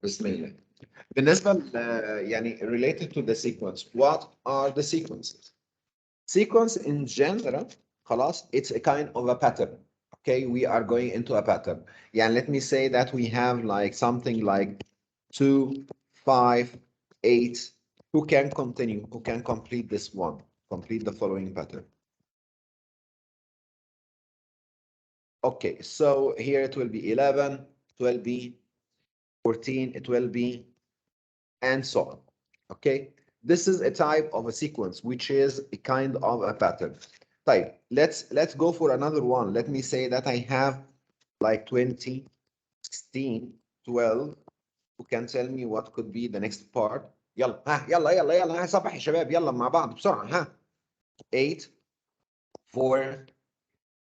بسم الله. بالنسبة يعني related to the sequence, what are the sequences? Sequence in general, خلاص, it's a kind of a pattern. Okay, we are going into a pattern. Yeah, let me say that we have like something like 2, 5, 8. Who can continue? Who can complete this one? Complete the following pattern. Okay, so here it will be 11, 12b, 14, it will be, and so on. Okay, this is a type of a sequence, which is a kind of a pattern. Type. Let's go for another one. Let me say that I have like 20, 16, 12. Who can tell me what could be the next part? يلا ها يلا يلا يلا ها صبح يا شباب يلا مع بعض بسرعة ها 8 4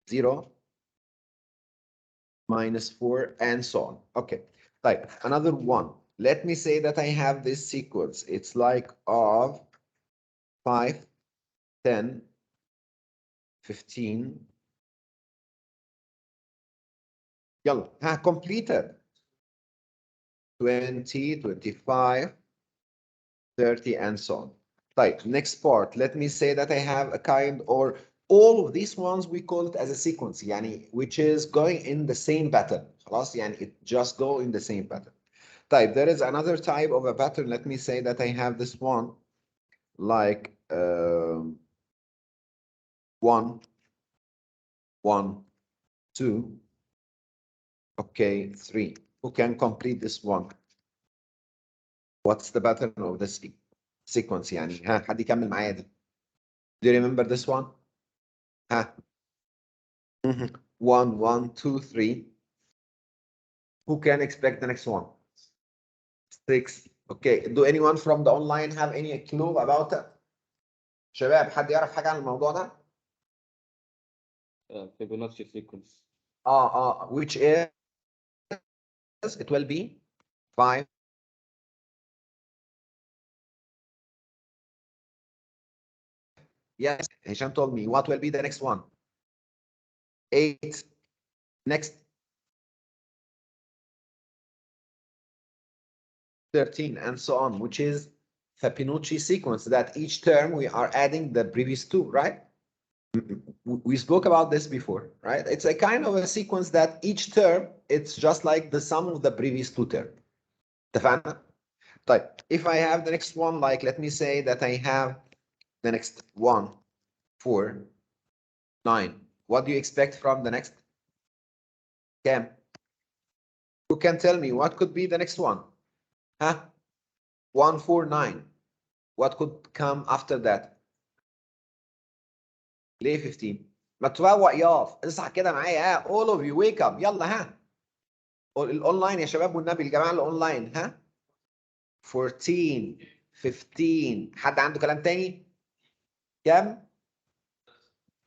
0 minus 4 and so on. Okay, طيب another one. Let me say that I have this sequence. It's like of 5, 10, 15. يلا ها completed. 20, 25, 30, and so on. Right, next part. Let me say that I have a kind, or all of these ones we call it as a sequence, يعني, which is going in the same pattern. خلاص, يعني, it just go in the same pattern. Type. There is another type of a pattern. Let me say that I have this one, like 1, 1, 2. Okay, 3. Who can complete this one? What's the pattern of this sequence يعني ها حد يكمل معايا ده. Do you remember this one? ها 1 1 2 3. Who can expect the next one? 6. Okay, do anyone from the online have any clue about it? شباب حد يعرف حاجة عن الموضوع ده؟ Fibonacci sequence. Which is it will be 5. Yes, Hisham told me what will be the next one. 8. Next 13 and so on, which is Fibonacci sequence, that each term we are adding the previous two, right? We spoke about this before, right? It's a kind of a sequence that each term, it's just like the sum of the previous two terms. اتفقنا؟ طيب, if I have the next one, like let me say that I have the next 1, 4, 9. What do you expect from the next? Cam? Who can tell me what could be the next one? Huh? 1, 4, 9. What could come after that? ليه 15؟ ما تروق ياف اصحى كده معايا ها all of you wake up يلا ها الاونلاين يا شباب والنبي الجماعه الاونلاين ها 14 15 حد عنده كلام تاني؟ كام؟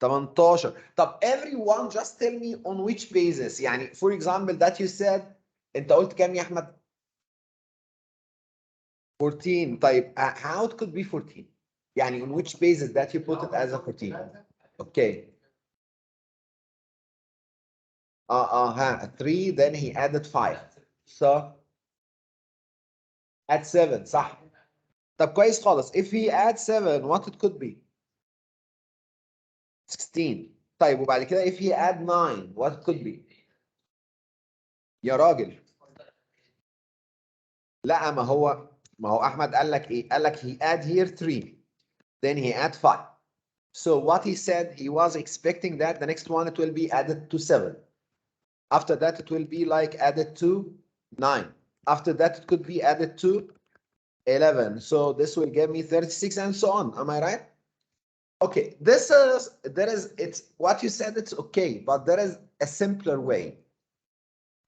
18. طب everyone just tell me on which basis يعني for example that you said انت قلت كام يا احمد؟ 14. طيب how it could be 14 يعني on which basis that you put it as a 14 okay 3 then he added 5 so add 7 صح. طب كويس خالص if he adds 7 what it could be 16. طيب وبعد كده if he add 9 what it could be يا راجل لا ما هو احمد قال لك ايه قال لك he add here 3 then he add 5 so what he said he was expecting that the next one it will be added to 7 after that it will be like added to 9 after that it could be added to 11 so this will give me 36 and so on. Am I right? Okay, it's what you said, it's okay, but there is a simpler way.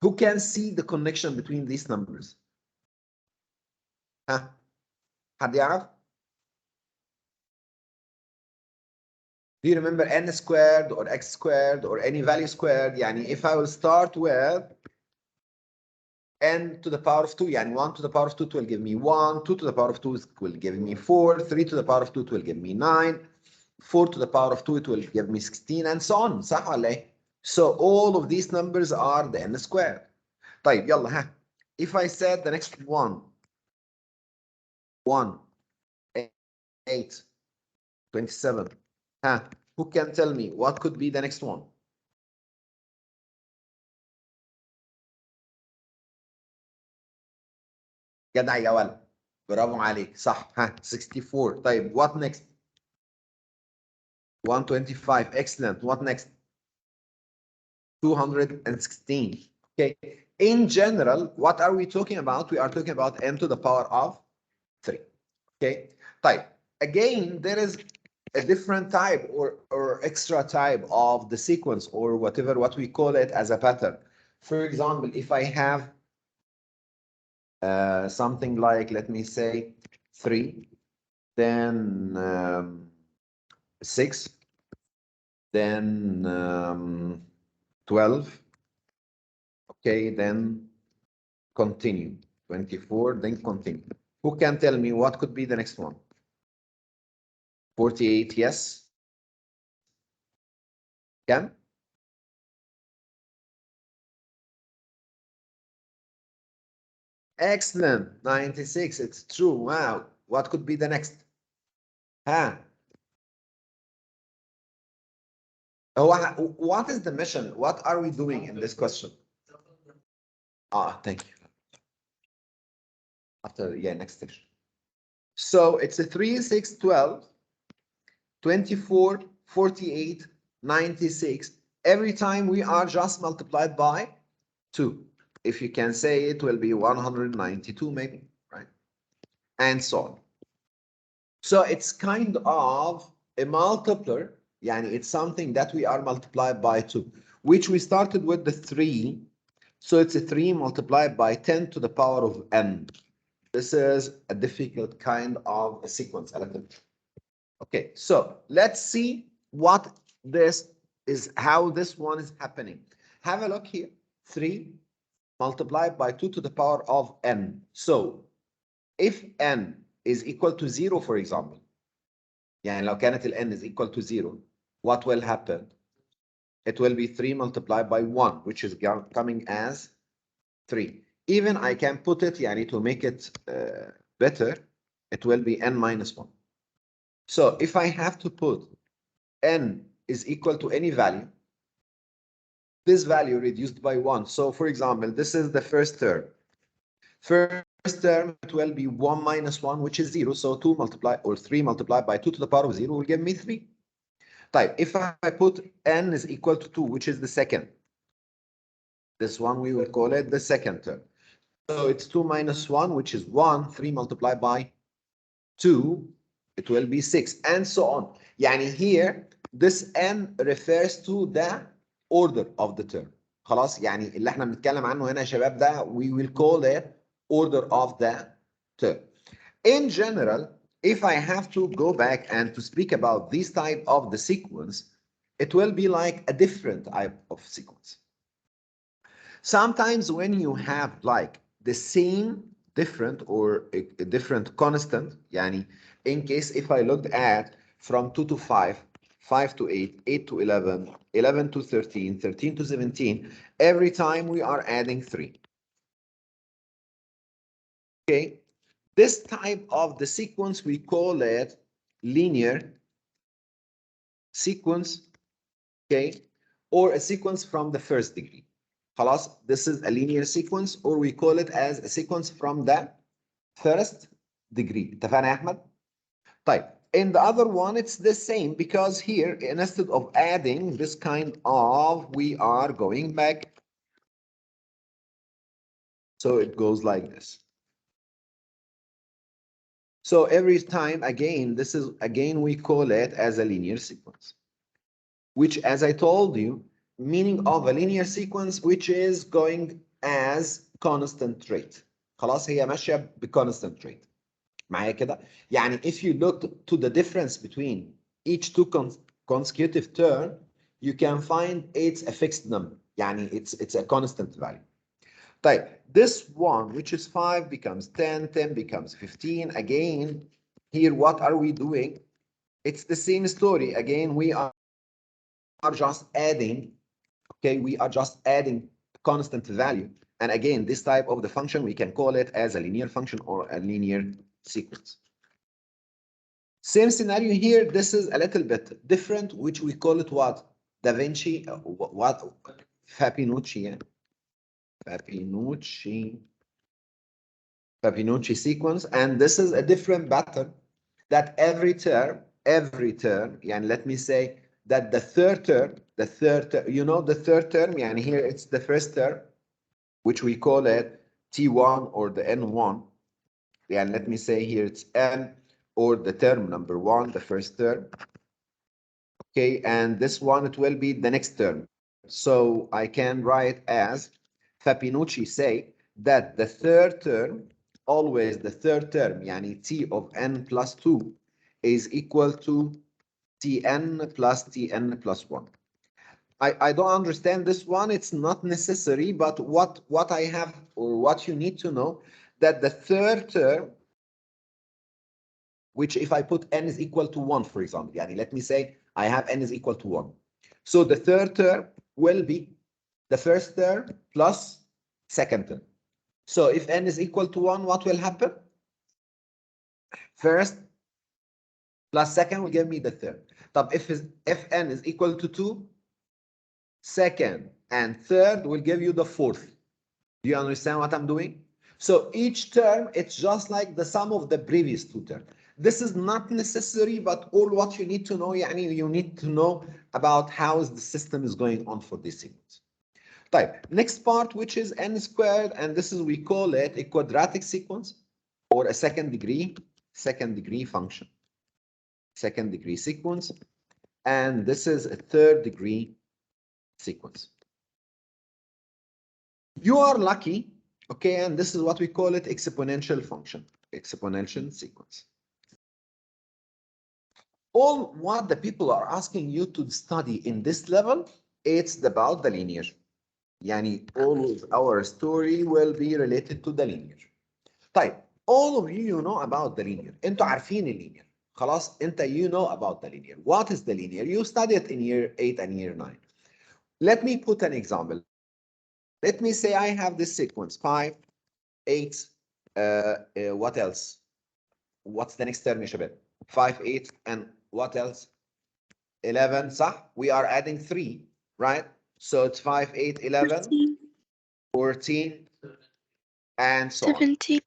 Who can see the connection between these numbers? ها حد يعرف؟ Do you remember n squared or x squared or any value squared? يعني if I will start with n to the power of 2 يعني 1 to the power of 2 will give me 1, 2 to the power of 2 will give me 4, 3 to the power of 2 will give me 9, 4 to the power of 2 it will give me 16 and so on. صح ولا ايه؟ So all of these numbers are the n squared. طيب يلا ها if I said the next one, 1, 8, 27, who can tell me what could be the next one? جدع يا ولد، برافو عليك، صح. 64. طيب what next? 125. Excellent. What next? 216. Okay. In general, what are we talking about? We are talking about n to the power of 3. Okay. طيب, again, there is a different type or extra type of the sequence or whatever what we call it as a pattern. For example, if I have something like, let me say 3, then 6, then 12, okay, then continue, 24, then continue. Who can tell me what could be the next one? 48, yes. Can? Excellent, 96, it's true. Wow, what could be the next? What is the mission? What are we doing in this question? Thank you. After, yeah, next station. So it's a 3, 6, 12, 24, 48, 96. Every time we are just multiplied by 2. If you can say it will be 192 maybe, right? And so on. So it's kind of a multiplier. Yani it's something that we are multiplied by 2, which we started with the 3. So it's a 3 multiplied by 10 to the power of n. This is a difficult kind of a sequence element. Okay, so let's see what this is, how this one is happening. Have a look here. 3 multiplied by 2 to the power of n. So if n is equal to 0, for example, يعني لو كانت ال n is equal to 0, what will happen? It will be 3 multiplied by 1, which is coming as 3. Even I can put it, يعني to make it better, it will be n minus 1. So if I have to put n is equal to any value, this value reduced by 1. So for example, this is the first term. First term, it will be 1 minus 1, which is 0. So 2 multiplied or 3 multiplied by 2 to the power of 0 will give me 3. Type. If I put n is equal to 2, which is the second, this one we will call it the second term. So it's 2 minus 1, which is 1. 3 multiplied by 2, it will be 6, and so on. يعني here, this n refers to the order of the term. خلاص؟ يعني اللي احنا بنتكلم عنه هنا يا شباب ده we will call it order of the term. In general, if I have to go back and to speak about this type of the sequence, it will be like a different type of sequence. Sometimes when you have like the same different or a different constant, yani in case if I looked at from 2 to 5, 5 to 8, 8 to 11, 11 to 13, 13 to 17, every time we are adding 3. Okay, this type of the sequence, we call it linear sequence, okay, or a sequence from the first degree. خلاص, this is a linear sequence, or we call it as a sequence from the first degree. اتفقنا يا أحمد؟ طيب, in the other one, it's the same, because here, instead of adding this kind of, we are going back. So it goes like this. So every time, again, this is, again, we call it as a linear sequence, which, as I told you, meaning of a linear sequence, which is going as constant rate. خلاص, هي ماشية بconstant rate. معايا كده؟ يعني if you look to the difference between each two consecutive term, you can find it's a fixed number. يعني it's a constant value. طيب, this one, which is 5, becomes 10, 10 becomes 15. Again, here, what are we doing? It's the same story. Again, we are just adding, okay, we are just adding constant value. And again, this type of the function, we can call it as a linear function or a linear sequence. Same scenario here. This is a little bit different, which we call it what? Da Vinci, what? Fibonacci, yeah? Fibonacci sequence. And this is a different pattern that every term, and let me say that the third term, you know, the third term, and here it's the first term, which we call it T1 or the N1. And let me say here it's N or the term number 1, the first term. Okay, and this one, it will be the next term. So I can write as Fibonacci say that the third term, always the third term, yani T of N plus 2 is equal to Tn plus Tn plus 1. I don't understand this one. It's not necessary, but what I have or what you need to know that the third term, which if I put n is equal to 1, for example, yani let me say I have n is equal to 1. So the third term will be the first term plus second term. So if n is equal to 1, what will happen? First plus second will give me the third. But if n is equal to 2, second and third will give you the fourth. Do you understand what I'm doing? So each term, it's just like the sum of the previous two terms. This is not necessary, but all what you need to know, yani you need to know about how the system is going on for this sequence. Type. Next part, which is n squared, and this is, we call it a quadratic sequence or a second degree function. Second degree sequence. And this is a third degree sequence. You are lucky, okay, and this is what we call it exponential function, exponential sequence. All what the people are asking you to study in this level, it's about the linear. Yani all of our story will be related to the linear. طيب, all of you know about the linear. انتوا عارفين linear. خلاص, you know about the linear. What is the linear? You study it in year 8 and year 9. Let me put an example. Let me say I have this sequence 5, 8, what else? What's the next term, Shabab? 5, 8, and what else? 11, صح? We are adding 3, right? So it's 5, 8, 11, 14, and so 17. on.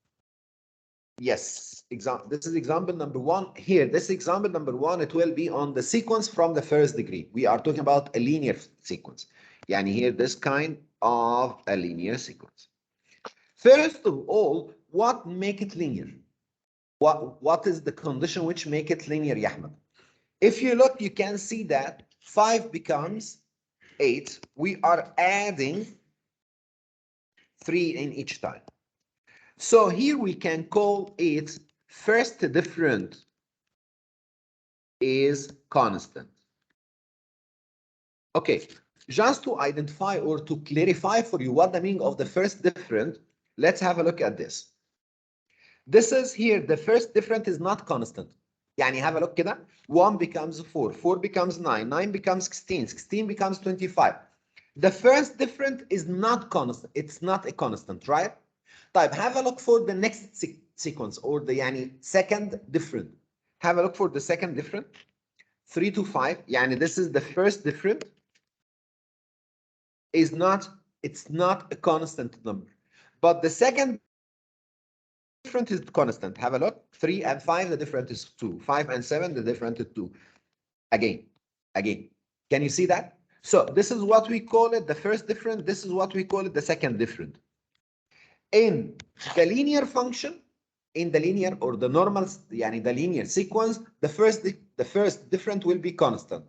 Yes, this is example number 1. Here, this example number 1, it will be on the sequence from the first degree. We are talking about a linear sequence. Yani here, this kind of a linear sequence. First of all, what make it linear? What is the condition which make it linear, Yahmed? If you look, you can see that 5 becomes 8. We are adding 3 in each time. So here we can call it first different is constant. Okay, just to identify or to clarify for you what the meaning of the first different, let's have a look at this. This is here, the first different is not constant. يعني have a look كده. 1 becomes 4, 4 becomes 9, 9 becomes 16, 16 becomes 25. The first different is not constant. It's not a constant, right? طيب, have a look for the next sequence or the يعني second different. Have a look for the second different. 3 to 5. يعني this is the first different. It's not a constant number. But the second difference is constant. Have a look. 3 and 5, the difference is 2. 5 and 7, the difference is 2. Again. Can you see that? So this is what we call it, the first difference. This is what we call it, the second difference. In the linear function, in the linear or the normal, yani the linear sequence, the first difference will be constant.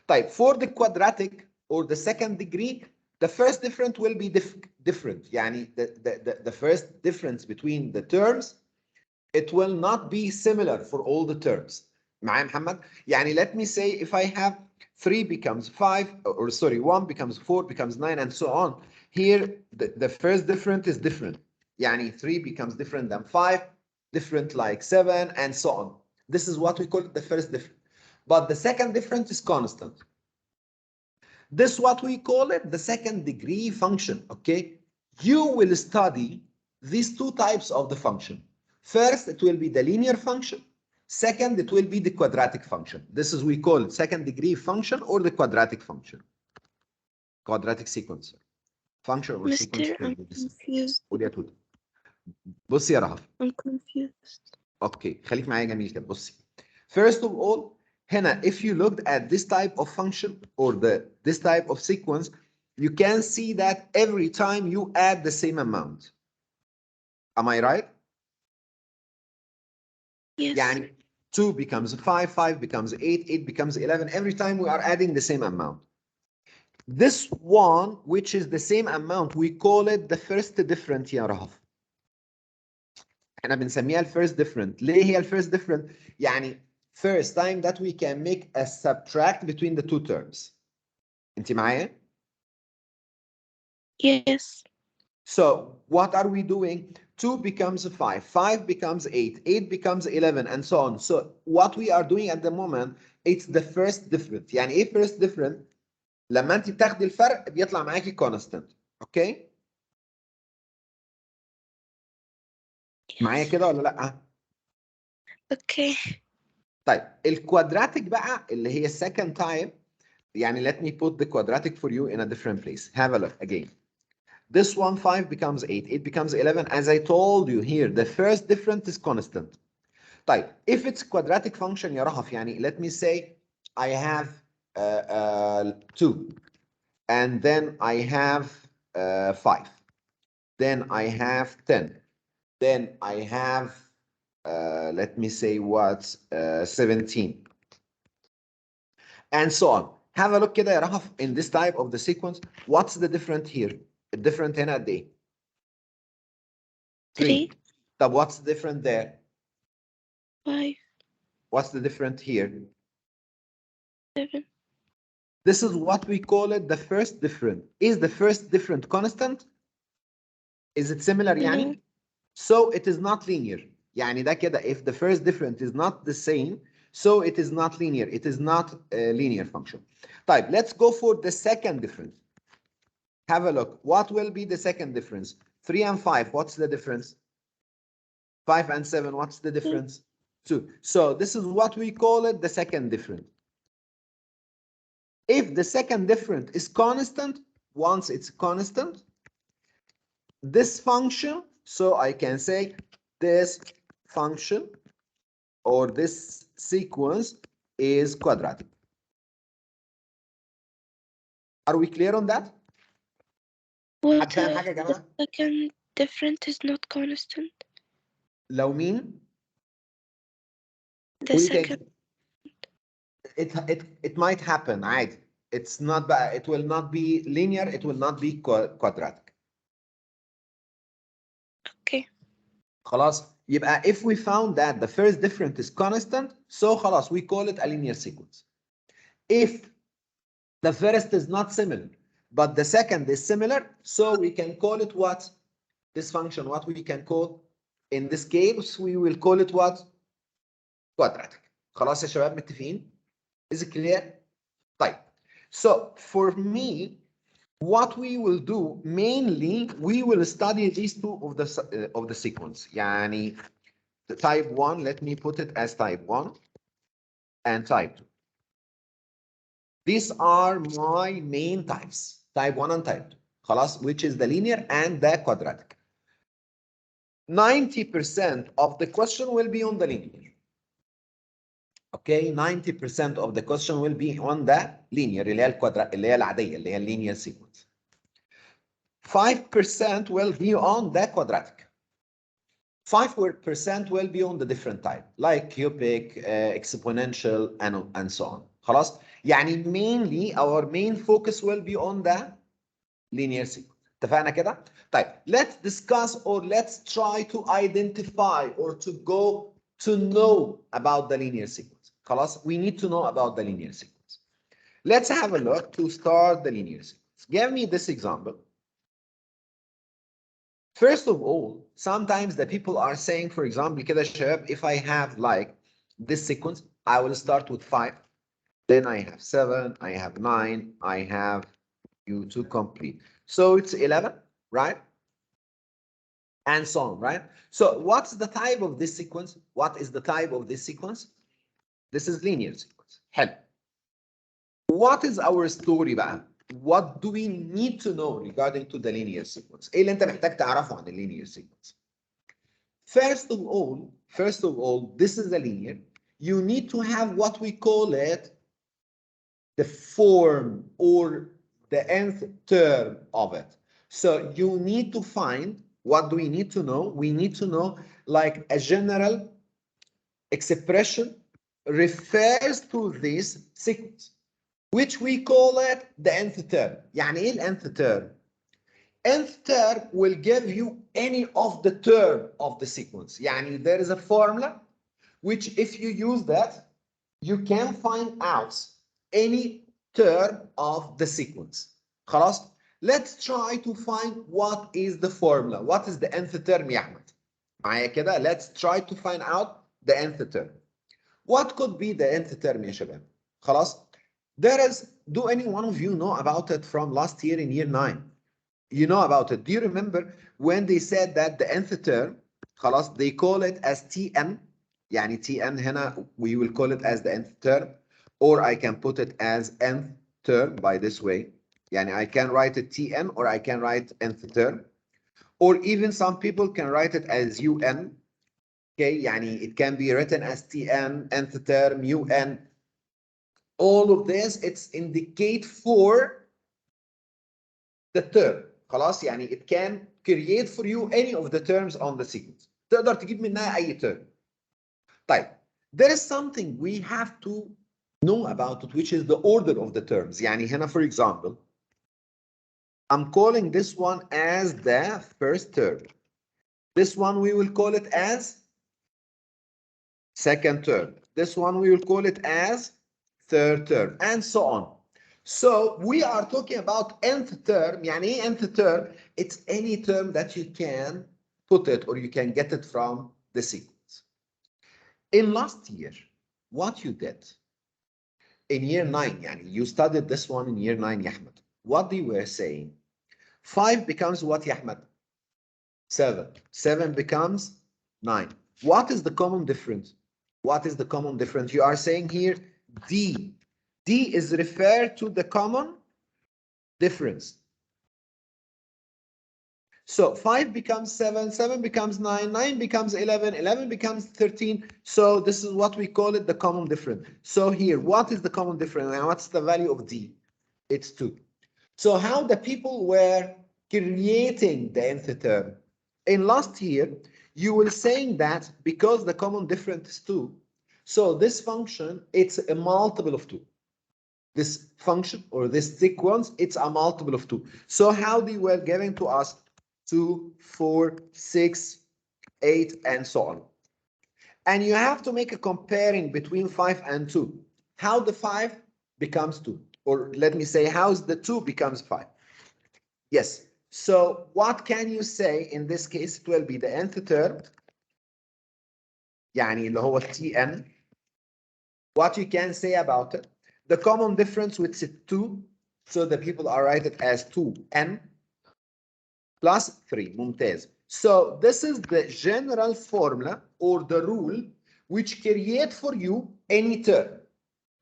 Type for the quadratic or the second degree, the first difference will be different. Yani the first difference between the terms, it will not be similar for all the terms. معايا محمد؟ يعني let me say if I have 3 becomes 5, or sorry, 1 becomes 4, becomes 9, and so on. Here, the first difference is different. يعني 3 becomes different than 5, different like 7, and so on. This is what we call the first difference. But the second difference is constant. This is what we call it the second degree function, okay? you will study these two types of the function. First, it will be the linear function. Second, it will be the quadratic function. This is we call it second degree function or the quadratic function. Quadratic sequence. Function or sequence. Mister, I'm confused. قول يا توت. بصي يا رهف. I'm confused. اوكي خليك معايا جميل كده بصي. First of all, هنا if you looked at this type of function or this type of sequence, you can see that every time you add the same amount. Am I right? Yes. يعني 2 becomes 5, 5 becomes 8, 8 becomes 11. Every time we are adding the same amount. This one, which is the same amount, we call it the first different يا رهف. احنا بنسميها first different. ليه هي first different؟ يعني first time that we can make a subtract between the two terms. انت معايا؟ Yes. So what are we doing? 2 becomes 5, 5 becomes 8, 8 becomes 11, and so on. So what we are doing at the moment, it's the first different. يعني ايه first different؟ لما انت بتاخدي الفرق بيطلع معاكي constant. اوكي؟ معايا كده ولا لا؟ Okay. طيب الكوادراتيك بقى اللي هي second type. يعني let me put the quadratic for you in a different place. Have a look again. This one 5 becomes 8, 8 becomes 11. As I told you here, the first difference is constant. طيب if it's quadratic function يا رهف يعني let me say I have 2 and then I have 5, then I have 10, then I have let me say what 17 and so on. Have a look كده يا رهف in this type of the sequence. What's the different here? The different هنا قد ايه؟ 3. طب what's the different there? 5. What's the different here? 7. This is what we call it the first different. Is the first different constant? Is it similar يعني? No. So it is not linear. يعني ده كده if the first different is not the same, so it is not linear. It is not a linear function. طيب let's go for the second difference. Have a look. What will be the second difference? 3 and 5, what's the difference? 5 and 7, what's the difference? 2. So this is what we call it the second difference. If the second difference is constant, once it's constant, this function, so I can say this function or this sequence is quadratic. Are we clear on that? What فاهم حاجة يا the جماعة؟ second difference is not constant? لو مين؟ The قولي second. تاني. It might happen عادي. It's not بقى, it will not be linear, it will not be quadratic. Okay. خلاص يبقى if we found that the first difference is constant, so خلاص we call it a linear sequence. If the first is not similar, but the second is similar, so we can call it what? This function, what we can call, in this case, we will call it what? Quadratic. خلاص يا شباب متفقين؟ Is it clear? طيب. So for me, what we will do mainly, we will study these two of the sequence. يعني the type 1, let me put it as type 1 and type 2. These are my main types, type 1 and type 2. خلاص, which is the linear and the quadratic. 90% of the question will be on the linear. Okay, 90% of the question will be on the linear اللي هي العادية اللي هي linear sequence. 5% will be on the quadratic. 5% will be on the different type like cubic, exponential and so on. خلاص؟ يعني mainly our main focus will be on the linear sequence. اتفقنا كده؟ طيب let's discuss or let's try to identify or to go to know about the linear sequence. خلاص? We need to know about the linear sequence. Let's have a look to start the linear sequence. Give me this example. First of all, sometimes the people are saying, for example, كده شباب, if I have like this sequence, I will start with 5, then I have 7, I have 9, I have you to complete. So it's 11, right? and so on, right? So what's the type of this sequence? What is the type of this sequence? This is linear sequence. حلو. What is our story بقى? What do we need to know regarding to the linear sequence? ايه اللي انت محتاج تعرفه عن linear sequence? First of all, this is a linear. You need to have what we call it the form or the nth term of it. So you need to find, what do we need to know? We need to know like a general expression refers to this sequence, which we call it the nth term. يعني ايه nth term? Nth term will give you any of the term of the sequence. يعني there is a formula which if you use that, you can find out any term of the sequence. خلاص? Let's try to find what is the formula. What is the nth term يا أحمد؟ معايا كده؟ Let's try to find out the nth term. What could be the nth term يا شباب؟ خلاص؟ There is, do any one of you know about it from last year in year 9? You know about it. Do you remember when they said that the nth term, خلاص, they call it as Tn, يعني Tn هنا we will call it as the nth term, or I can put it as nth term by this way. يعني I can write it Tn or I can write nth term, or even some people can write it as Un. Okay, يعني it can be written as Tn, nth term, Un. All of this, it's indicate for the term. خلاص يعني it can create for you any of the terms on the sequence. تقدر تجيب منها أي term. طيب, there is something we have to know about it, which is the order of the terms. يعني هنا for example, I'm calling this one as the first term. This one we will call it as second term. This one we will call it as third term, and so on. So we are talking about nth term. يعني ايه nth term? It's any term that you can put it or you can get it from the sequence. In last year, what you did in year 9, يعني you studied this one in year 9 يا أحمد. What they were saying? 5 becomes what يا أحمد? 7. 7 becomes 9. What is the common difference? What is the common difference? You are saying here D. D is referred to the common difference. So 5 becomes 7, 7 becomes 9, 9 becomes 11, 11 becomes 13. So this is what we call it the common difference. So here, what is the common difference and what's the value of D? It's 2. So how the people were creating the nth term? In last year, you were saying that because the common difference is 2, so this function, it's a multiple of 2. This function or this sequence, it's a multiple of 2. So how they were giving to us 2, 4, 6, 8, and so on. And you have to make a comparing between 5 and 2. How the 5 becomes 2. Or let me say, how the 2 becomes 5. Yes. So what can you say in this case? It will be the nth term. يعني اللي هو Tn. What you can say about it? The common difference with 2. So the people are write it as 2n plus 3. ممتاز. So this is the general formula or the rule which create for you any term.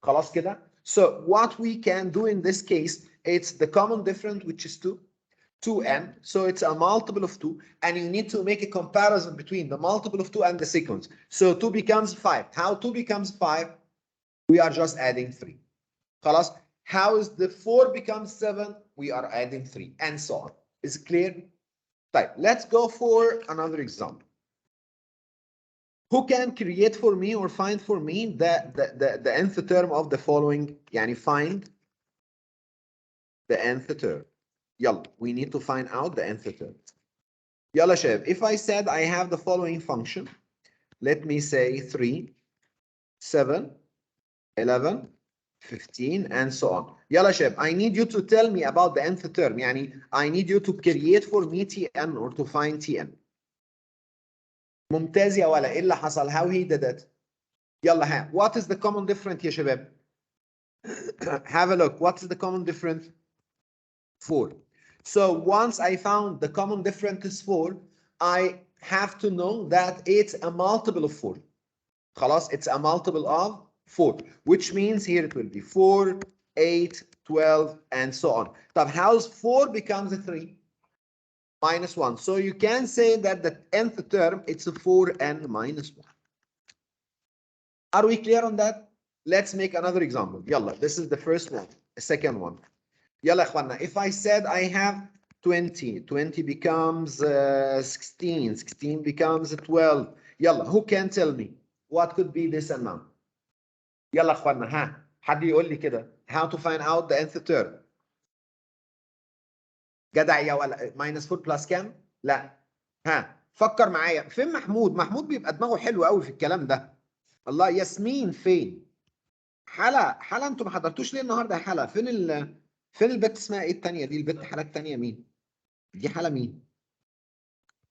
خلاص كده? So what we can do in this case, it's the common difference which is 2n, so it's a multiple of 2, and you need to make a comparison between the multiple of 2 and the sequence. So 2 becomes 5. How 2 becomes 5? We are just adding 3. خلاص? How is the 4 becomes 7? We are adding 3, and so on. Is it clear? طيب, let's go for another example. Who can create for me or find for me the nth term of the following? يعني find the nth term. يلا, we need to find out the nth term. يلا شباب, if I said I have the following function, let me say 3, 7, 11, 15, and so on. يلا شباب, I need you to tell me about the nth term. يعني I need you to create for me Tn or to find Tn. ممتاز يا ولا, ايه اللي حصل? How he did it? يلا ها, what is the common difference يا شباب? Have a look. What is the common difference? 4. So once I found the common difference is 4, I have to know that it's a multiple of 4. خلاص, it's a multiple of 4, which means here it will be 4, 8, 12, and so on. طب how's 4 becomes a 3? Minus 1. So you can say that the nth term, it's a 4n minus 1. Are we clear on that? Let's make another example. Yalla, this is the first one. The second one. Yalla, ikhwana, if I said I have 20, 20 becomes 16, 16 becomes 12. Yalla, who can tell me what could be this amount? Yalla, ikhwana, ها حد يقول لي كده how to find out the nth term. جدع يا ولا minus 4 plus كام؟ لا. ها فكر معايا. فين محمود؟ محمود بيبقى دماغه حلو قوي في الكلام ده. الله. ياسمين فين؟ حلا انتوا ما حضرتوش ليه النهارده يا حلا؟ فين البت اسمها ايه الثانيه دي؟ البت حلا الثانيه مين؟ دي حلا مين؟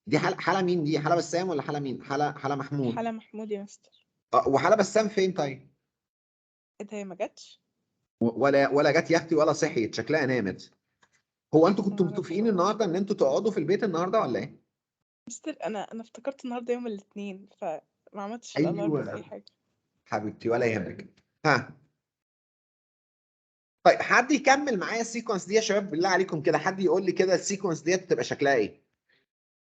دي حلا مين دي؟ حلا بسام ولا حلا مين؟ حلا محمود. حلا محمود يا مستر. وحلا بسام فين طيب؟ ايه ده، هي ما جاتش؟ ولا جت يا اختي ولا صحيت، شكلها نامت. هو انتوا كنتوا متفقين النهارده ان انتوا تقعدوا في البيت النهارده ولا ايه؟ مستر انا افتكرت النهارده يوم الاثنين فما عملتش الالارم في اي حاجه. حبيبتي ولا يهمك. ها طيب حد يكمل معايا السيكونس دي يا شباب بالله عليكم كده، حد يقول لي كده السيكونس ديت بتبقى شكلها ايه؟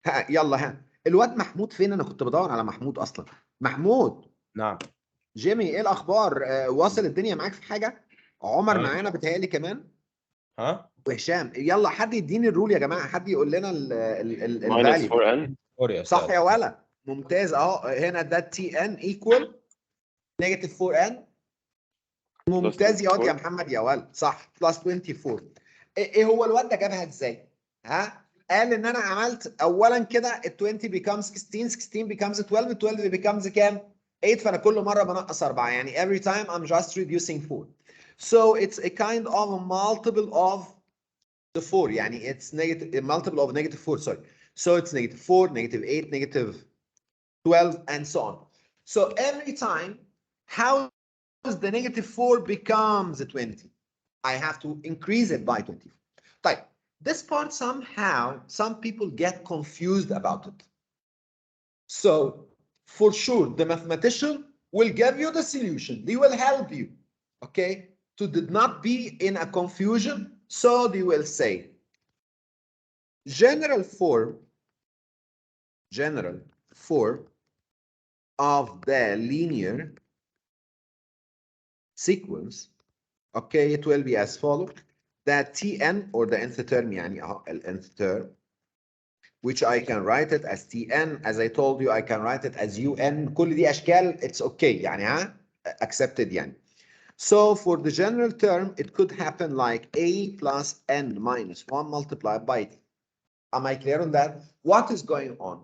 ها يلا. ها الواد محمود فين؟ انا كنت بدور على محمود اصلا. محمود. نعم. جيمي ايه الاخبار؟ واصل الدنيا معاك في حاجه؟ عمر معانا بتهيألي كمان. ها وهشام. يلا حد يديني الرول يا جماعه، حد يقول لنا minus 4n. صح يا ولا؟ ممتاز اهو. هنا ده تي ان ايكوال نيجاتيف 4 ان. ممتاز يا واد يا محمد يا ولد. صح بلس 24. ايه هو الواد ده جابها ازاي؟ ها قال ان انا عملت اولا كده ال 20 becomes 16 16 becomes 12 12 becomes كام؟ 8. فانا كل مره بنقص 4 يعني every time I'm just reducing 4. So it's a kind of a multiple of the 4 يعني it's negative a multiple of negative 4 sorry. So it's negative 4, negative 8, negative 12 and so on. So every time how the negative 4 becomes 20. I have to increase it by 24. طيب, this part somehow some people get confused about it. So for sure the mathematician will give you the solution. They will help you, okay, to not be in a confusion. So they will say general form of the linear sequence, okay, it will be as follows: that Tn or the nth term يعني nth term, which I can write it as Tn. As I told you, I can write it as Un. كل دي أشكال it's okay يعني ها accepted يعني. So for the general term, it could happen like A plus n minus 1 multiplied by D. Am I clear on that? What is going on?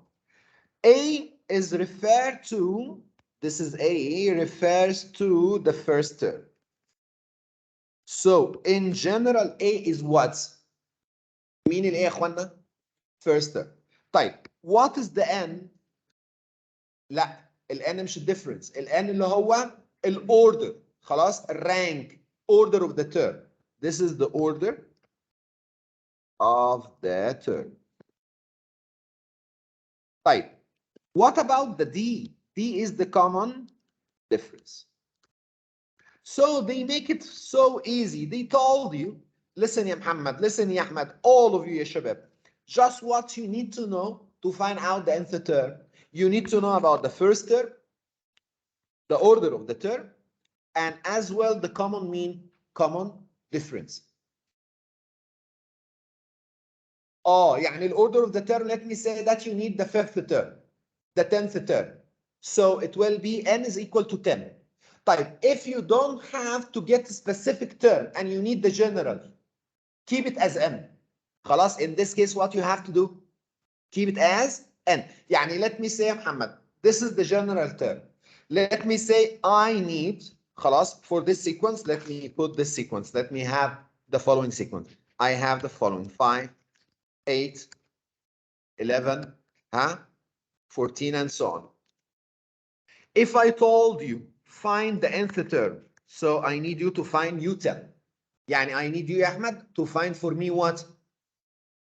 A is referred to, this is A, refers to the first term. So in general, A is what? مين ال A يا اخوانا؟ First term. طيب, what is the N? لا, ال N مش الديفرنس. ال N اللي هو ال order. خلاص, rank, order of the term. This is the order of the term. طيب, what about the D? D is the common difference. So they make it so easy. They told you, listen ya Muhammad, listen ya Ahmed, all of you ya shabab, just what you need to know to find out the nth term. You need to know about the first term, the order of the term, and as well the common mean, common difference. Oh, يعني the order of the term, let me say that you need the fifth term, the 10th term. So it will be n is equal to 10. طيب, if you don't have to get a specific term and you need the general, keep it as n. خلاص, in this case what you have to do? Keep it as n. يعني let me say Muhammad, this is the general term. Let me say I need, خلاص, for this sequence, let me put this sequence. Let me have the following sequence. I have the following 5, 8, 11, 14 and so on. If I told you find the nth term, so I need you to find U10. يعني I need you, Ahmed, to find for me what?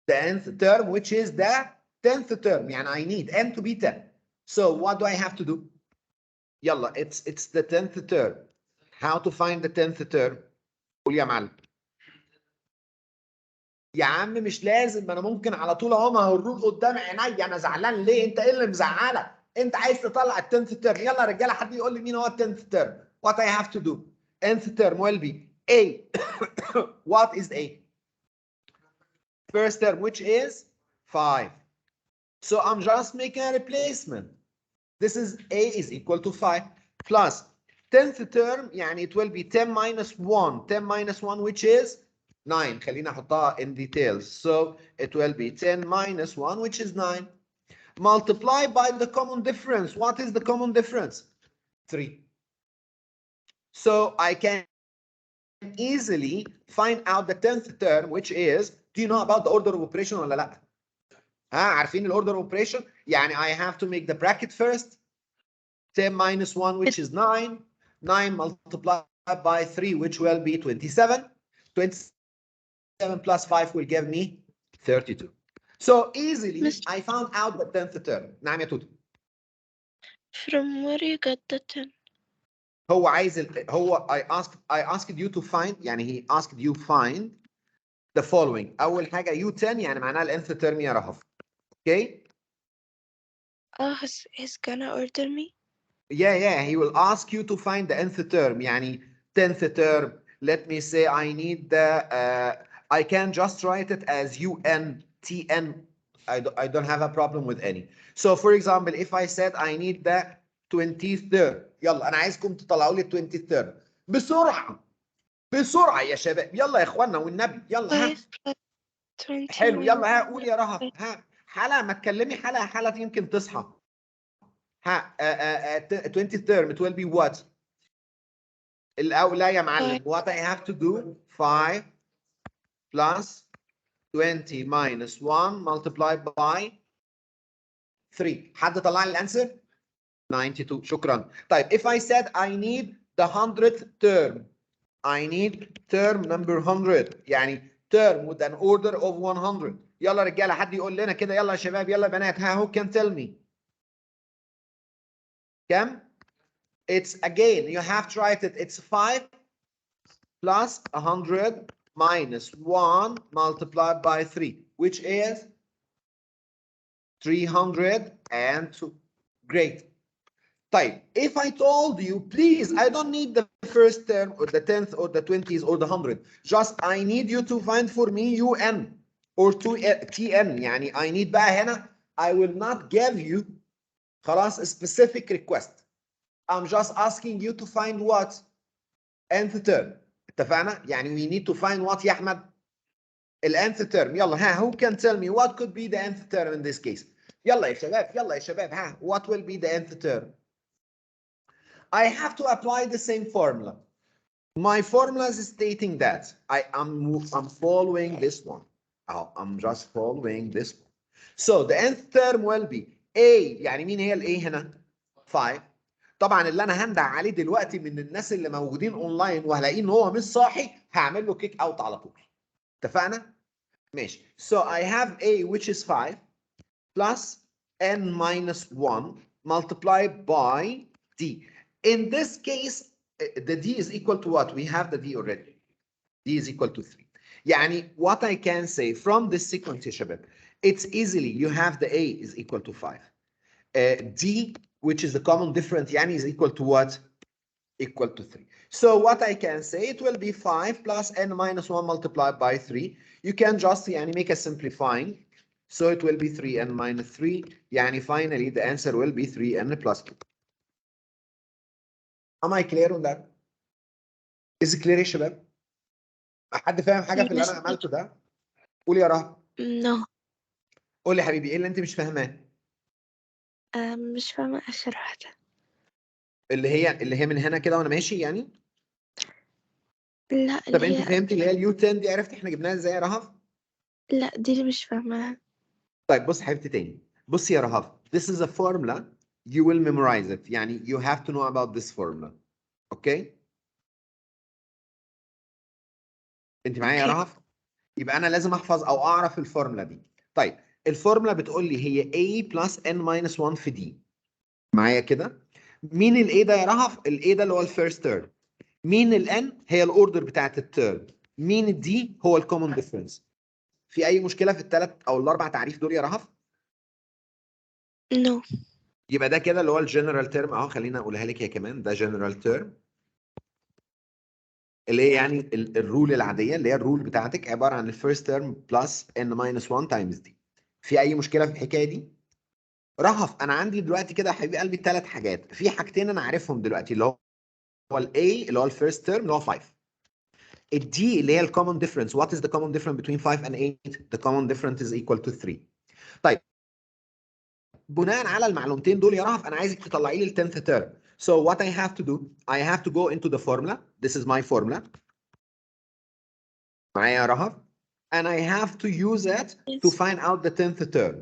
The nth term, which is the 10th term يعني I need n to be 10. So what do I have to do? يلا it's the 10th term. How to find the 10th term? قول يا معلم. يا عم مش لازم، ما انا ممكن على طول اهو، ما هو الرول قدام عينيا. انا زعلان ليه؟ انت ايه اللي مزعلك؟ انت عايز تطلع ال 10th term. يلا يا رجاله حد يقول لي مين هو ال 10th term. What I have to do? 10th term will be A. What is A? First term, which is 5. So I'm just making a replacement. This is A is equal to 5 plus 10th term يعني it will be 10 minus 1. 10 minus 1 which is 9. خلينا احطها in details. So it will be 10 minus 1 which is 9. Multiply by the common difference. What is the common difference? 3. So I can easily find out the 10th term which is, do you know about the order of operation ولا لا؟ عارفين ال order of operation؟ يعني I have to make the bracket first. 10 minus 1 which is 9. 9 multiplied by 3 which will be 27. 27 plus 5 will give me 32. So easily I found out the 10th term. نعم يا توتو. From where you got the 10? هو عايز هو I asked you to find يعني he asked you find the following. أول حاجة U10 يعني معناها ال nth term يا رهف. Okay? Oh, he's gonna order me? Yeah, he will ask you to find the nth term يعني 10th term. Let me say I need the I can just write it as UN TN. I don't have a problem with any. So for example, if I said I need the 20th term. يلا انا عايزكم تطلعوا لي 20th term بسرعة. بسرعة يا شباب. يلا يا اخوانا والنبي. يلا ها. 5 plus 20 حلو. يلا ها minus قول يا رهف. ها حلا ما تكلمي حلا. حلا يمكن تصحى. ها 20th term it will be what? الأولى يا معلم. What I have to do 5 plus 20 minus 1 multiplied by 3. حد طلع لي الانسر؟ 92. شكرا. طيب if I said I need the 100th term. I need term number 100 يعني term with an order of 100. يلا رجاله حد يقول لنا كده. يلا يا شباب. يلا يا بنات. ها who can tell me؟ كم؟ It's again you have to write it. It's 5 plus 100 minus 1 multiplied by 3, which is 302. Great. طيب, if I told you, please, I don't need the first term or the 10th or the 20s or the 100. Just I need you to find for me UN or TN. يعني I need بقى هنا. I will not give you خلاص a specific request. I'm just asking you to find what? nth term. اتفقنا؟ يعني we need to find what يا أحمد؟ ال nth term. يلا ها who can tell me what could be the nth term in this case؟ يلا يا شباب. يلا يا شباب. ها what will be the nth term؟ I have to apply the same formula. My formula is stating that I'm following this one. Oh, I'm just following this one. So the nth term will be A. يعني مين هي ال A هنا؟ 5. طبعا اللي انا هندع عليه دلوقتي من الناس اللي موجودين اونلاين وهلاقيه ان هو مش صاحي هعمل له كيك اوت على طول. اتفقنا؟ ماشي. So I have A which is 5 plus n minus 1 multiplied by D. In this case, the D is equal to what? We have the D already. D is equal to 3. يعني what I can say from this sequence يا شباب, it's easily you have the A is equal to 5. D, which is the common difference, يعني is equal to what? Equal to 3. So what I can say, it will be 5 plus n minus 1 multiplied by 3. You can just يعني make a simplifying. So it will be 3n minus 3. يعني finally the answer will be 3n plus 2. Am I clear on that? Is it clear يا شباب؟ حد فاهم حاجة في اللي أنا عملته ده؟ قول يا رهب. No. قول لي حبيبي إيه اللي أنت مش فاهماه؟ مش فاهمة آخر واحدة. اللي هي من هنا كده وأنا ماشي يعني؟ لا طب اللي أنت هي فهمتي اللي هي اليو 10 دي؟ عرفتي إحنا جبناها إزاي يا رهب؟ لا دي اللي مش فاهماها. طيب بص حبيبتي تاني. بصي يا رهف. This is a formula. You will memorize it. يعني you have to know about this formula. Okay? انت معايا يا Okay. رهف؟ يبقى انا لازم احفظ او اعرف الفورمولا دي. طيب الفورمولا بتقول لي هي A plus N minus 1 في D. معايا كده؟ مين ال A ده يا رهف؟ ال A ده اللي هو الفيرست تيرم. مين ال N؟ هي الاوردر بتاعت التيرم. مين ال D؟ هو الكومن ديفرنس. في أي مشكلة في الثلاث أو الأربع تعريف دول يا رهف؟ no. يبقى ده كده اللي هو الجنرال تيرم اهو. خلينا اقولها لك هي كمان، ده جنرال تيرم اللي هي يعني الرول العاديه اللي هي الرول بتاعتك عباره عن الفيرست تيرم بلس ان ماينس 1 تايمز دي. في اي مشكله في الحكايه دي؟ رهف انا عندي دلوقتي كده يا حبيبي قلبي ثلاث حاجات. في حاجتين انا عارفهم دلوقتي اللي هو الاي اللي هو الفيرست تيرم اللي هو 5. الدي اللي هي الكومن ديفرنس. وات از ذا common difference between 5 and 8؟ the common difference is equal to 3. طيب بناء على المعلومتين دول يا رهف انا عايزك تطلعي لي ال 10th term. So what I have to do, I have to go into the formula. This is my formula. معايا يا رهف. And I have to use it to Yes. find out the 10th term.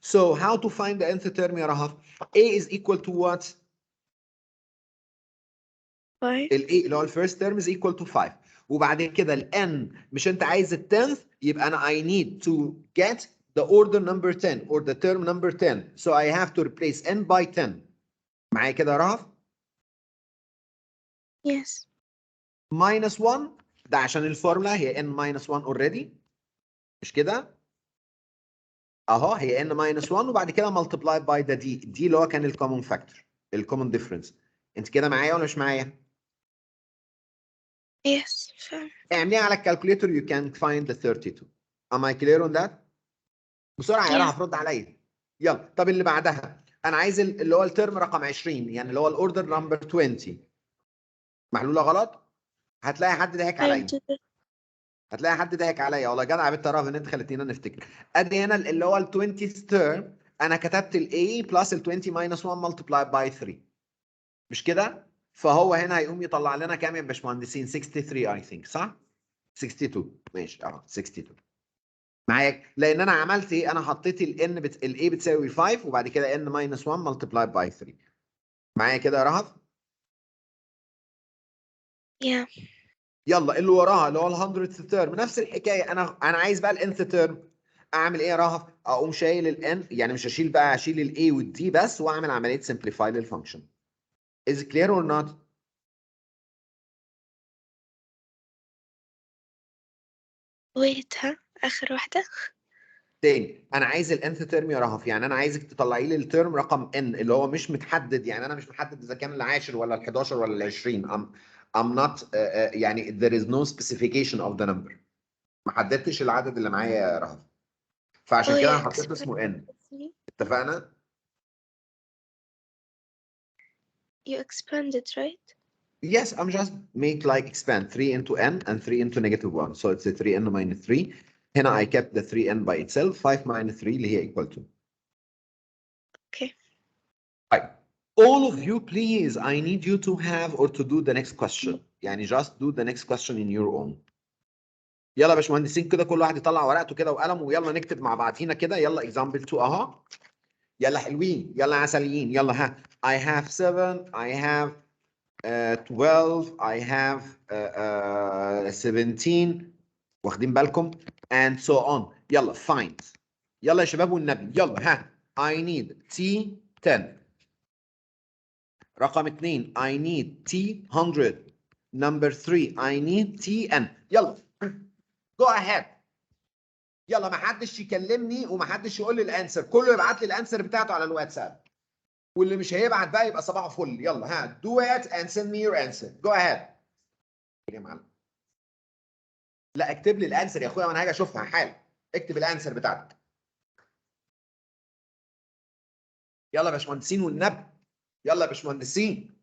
So how to find the nth term يا رهف؟ A is equal to what؟ 5. ال A اللي هو ال first term is equal to 5. وبعدين كده ال N مش انت عايز ال 10th يبقى انا I need to get the order number 10 or the term number 10. So I have to replace N by 10. معايا كده يا رهف؟ Yes. minus 1 ده عشان الفورمولا هي n minus 1 already. مش كده؟ اهو هي n minus 1 وبعد كده multiply by ده دي اللي هو كان الكومن فاكتور الكومن ديفرنس. انت كده معايا ولا مش معايا؟ Yes. فاهم. اعمليها على الكالكوليتر you can find the 32. Am I clear on that؟ بسرعه يا Yeah. رهف رد عليا. يلا طب اللي بعدها انا عايز اللي هو الترم رقم 20 يعني اللي هو الاوردر نمبر 20. محلوله غلط؟ هتلاقي حد ضحك I'll عليا. do that. هتلاقي حد ضحك عليا والله جدع بنت رهف ان انت خليتينا نفتكر. ادي هنا اللي هو ال 20th term انا كتبت ال A plus ال 20 minus 1 multiplied by 3. مش كده؟ فهو هنا هيقوم يطلع لنا كام يا باشمهندسين؟ 63 I think صح؟ 62 ماشي اه 62 معاك. لان انا عملت ايه؟ انا حطيت ال N ال A بتساوي 5 وبعد كده N minus 1 multiplied by 3. معايا كده يا رهف؟ Yeah. يلا اللي وراها اللي هو ال 100th term نفس الحكايه. انا عايز بقى ال nth term. اعمل ايه يا رهف؟ اقوم شايل ال n يعني مش هشيل بقى اشيل ال a وال d بس واعمل عمليه simplify للفانكشن. Is it clear or not؟ Wait ها آخر واحدة. تاني انا عايز ال nth term يا رهف يعني انا عايزك تطلعي لي الترم رقم n اللي هو مش متحدد. يعني انا مش محدد اذا كان العاشر ولا ال 11 ولا ال 20. I'm not يعني there is no specification of the number. ما حددتش العدد اللي معايا يا رهف. فعشان Oh كده انا yeah. حطيت اسمه n. Expand. اتفقنا؟ You expanded, right? Yes, I'm just make like expand 3 into n and 3 into negative 1. So it's a 3n minus 3. هنا I kept the 3n by itself. 5 minus 3 اللي هي equal to. Okay. طيب. All of you please, I need you to have or to do the next question. يعني just do the next question in your own. يلا يا باشمهندسين كده كل واحد يطلع ورقته كده وقلم ويلا نكتب مع بعضينا كده. يلا example 2 اهو. يلا حلوين يلا عسليين يلا ها. I have 7 I have 12 I have 17 واخدين بالكم and so on. يلا find. يلا يا شباب والنبي يلا ها. I need T10. رقم 2 I need T100. number 3 I need TN. يلا go ahead. يلا ما حدش يكلمني وما حدش يقول لي الانسر. كله يبعت لي الانسر بتاعته على الواتساب. واللي مش هيبعت بقى يبقى صباحه فل. يلا ها do it and send me your answer. go ahead. يا معلم لا اكتب لي الانسر يا اخويا وانا هاجي اشوفها حالا. اكتب الانسر بتاعتك. يلا يا باشمهندسين والنبي. يلا يا باشمهندسين.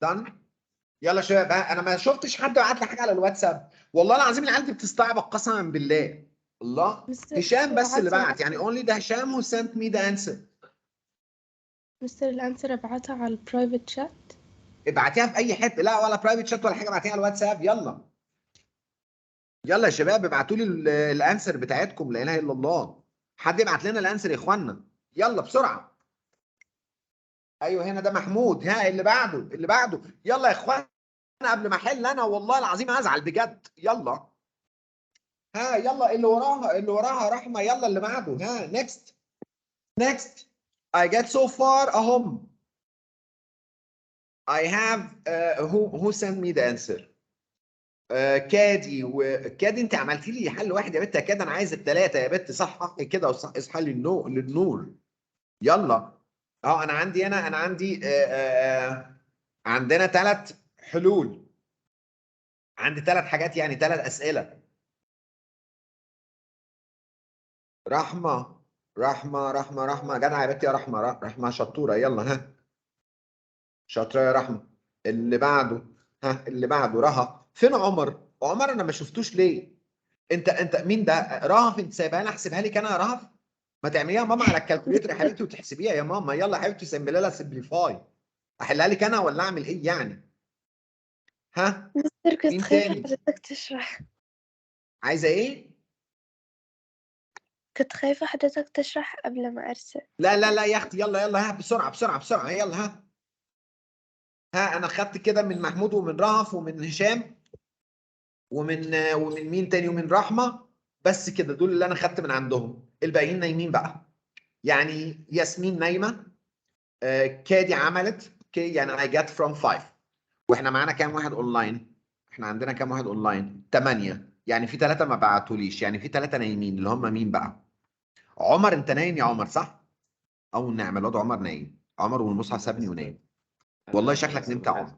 done. يلا يا شباب، انا ما شفتش حد بعت لي حاجه على الواتساب، والله العظيم العيال دي بتستعبط قسما بالله. الله، مستر هشام بس اللي بعتها. بعت، يعني only ده هشام who sent me the answer. مستر الأنسر ابعتها على البرايفت شات. ابعتيها في اي حته، لا ولا برايفت شات ولا حاجه، ابعتيها على الواتساب. يلا يلا يا شباب، ابعتوا لي الانسر بتاعتكم، لا اله الا الله. حد يبعت لنا الانسر يا اخوانا، يلا بسرعه. ايوه هنا ده محمود. ها اللي بعده، اللي بعده. يلا يا اخوانا قبل ما احل انا والله العظيم هزعل بجد. يلا ها، يلا اللي وراها، اللي وراها رحمه. يلا اللي بعده. ها next next. I get so far اهم. I have who sent me the answer. كادي. وكادي انت عملتي لي حل واحد يا بت يا كادي، انا عايز الثلاثه يا بت. صح كده، اصحى للنور. يلا انا عندي انا عندي عندنا 3 حلول. عندي 3 حاجات، يعني 3 اسئله. رحمه رحمه جدعه يا بت يا رحمه. رحمه شطوره. يلا ها، شاطره يا رحمه. اللي بعده. ها اللي بعده رها. فين عمر؟ عمر انا ما شفتوش ليه؟ انت مين ده؟ رهف انت سايبها لي احسبها لك انا يا رهف؟ ما تعمليها ماما على الكالكوليتر يا حبيبتي وتحسبيها يا ماما. يلا يا حبيبتي سمبلي لها سمبليفاي. احلها لك انا ولا اعمل ايه يعني؟ ها مستر كنت مين خايفة تاني؟ حضرتك تشرح. عايزه ايه؟ كنت خايفة حضرتك تشرح قبل ما أرسل. لا يا اختي، يلا يلا ها بسرعه بسرعه بسرعه. يلا ها انا خدت كده من محمود ومن رهف ومن هشام ومن مين تاني ومن رحمه. بس كده دول اللي انا خدت من عندهم. الباقيين نايمين بقى. يعني ياسمين نايمه. كادي عملت يعني I get from 5. واحنا معانا كام واحد اونلاين؟ احنا عندنا كام واحد اونلاين؟ 8. يعني في 3 ما بعتوليش، يعني في 3 نايمين. اللي هم مين بقى؟ عمر انت نايم يا عمر صح؟ او نعم الواد عمر نايم. عمر والمصحف سابني ونايم. والله شكلك نمت يا عمر.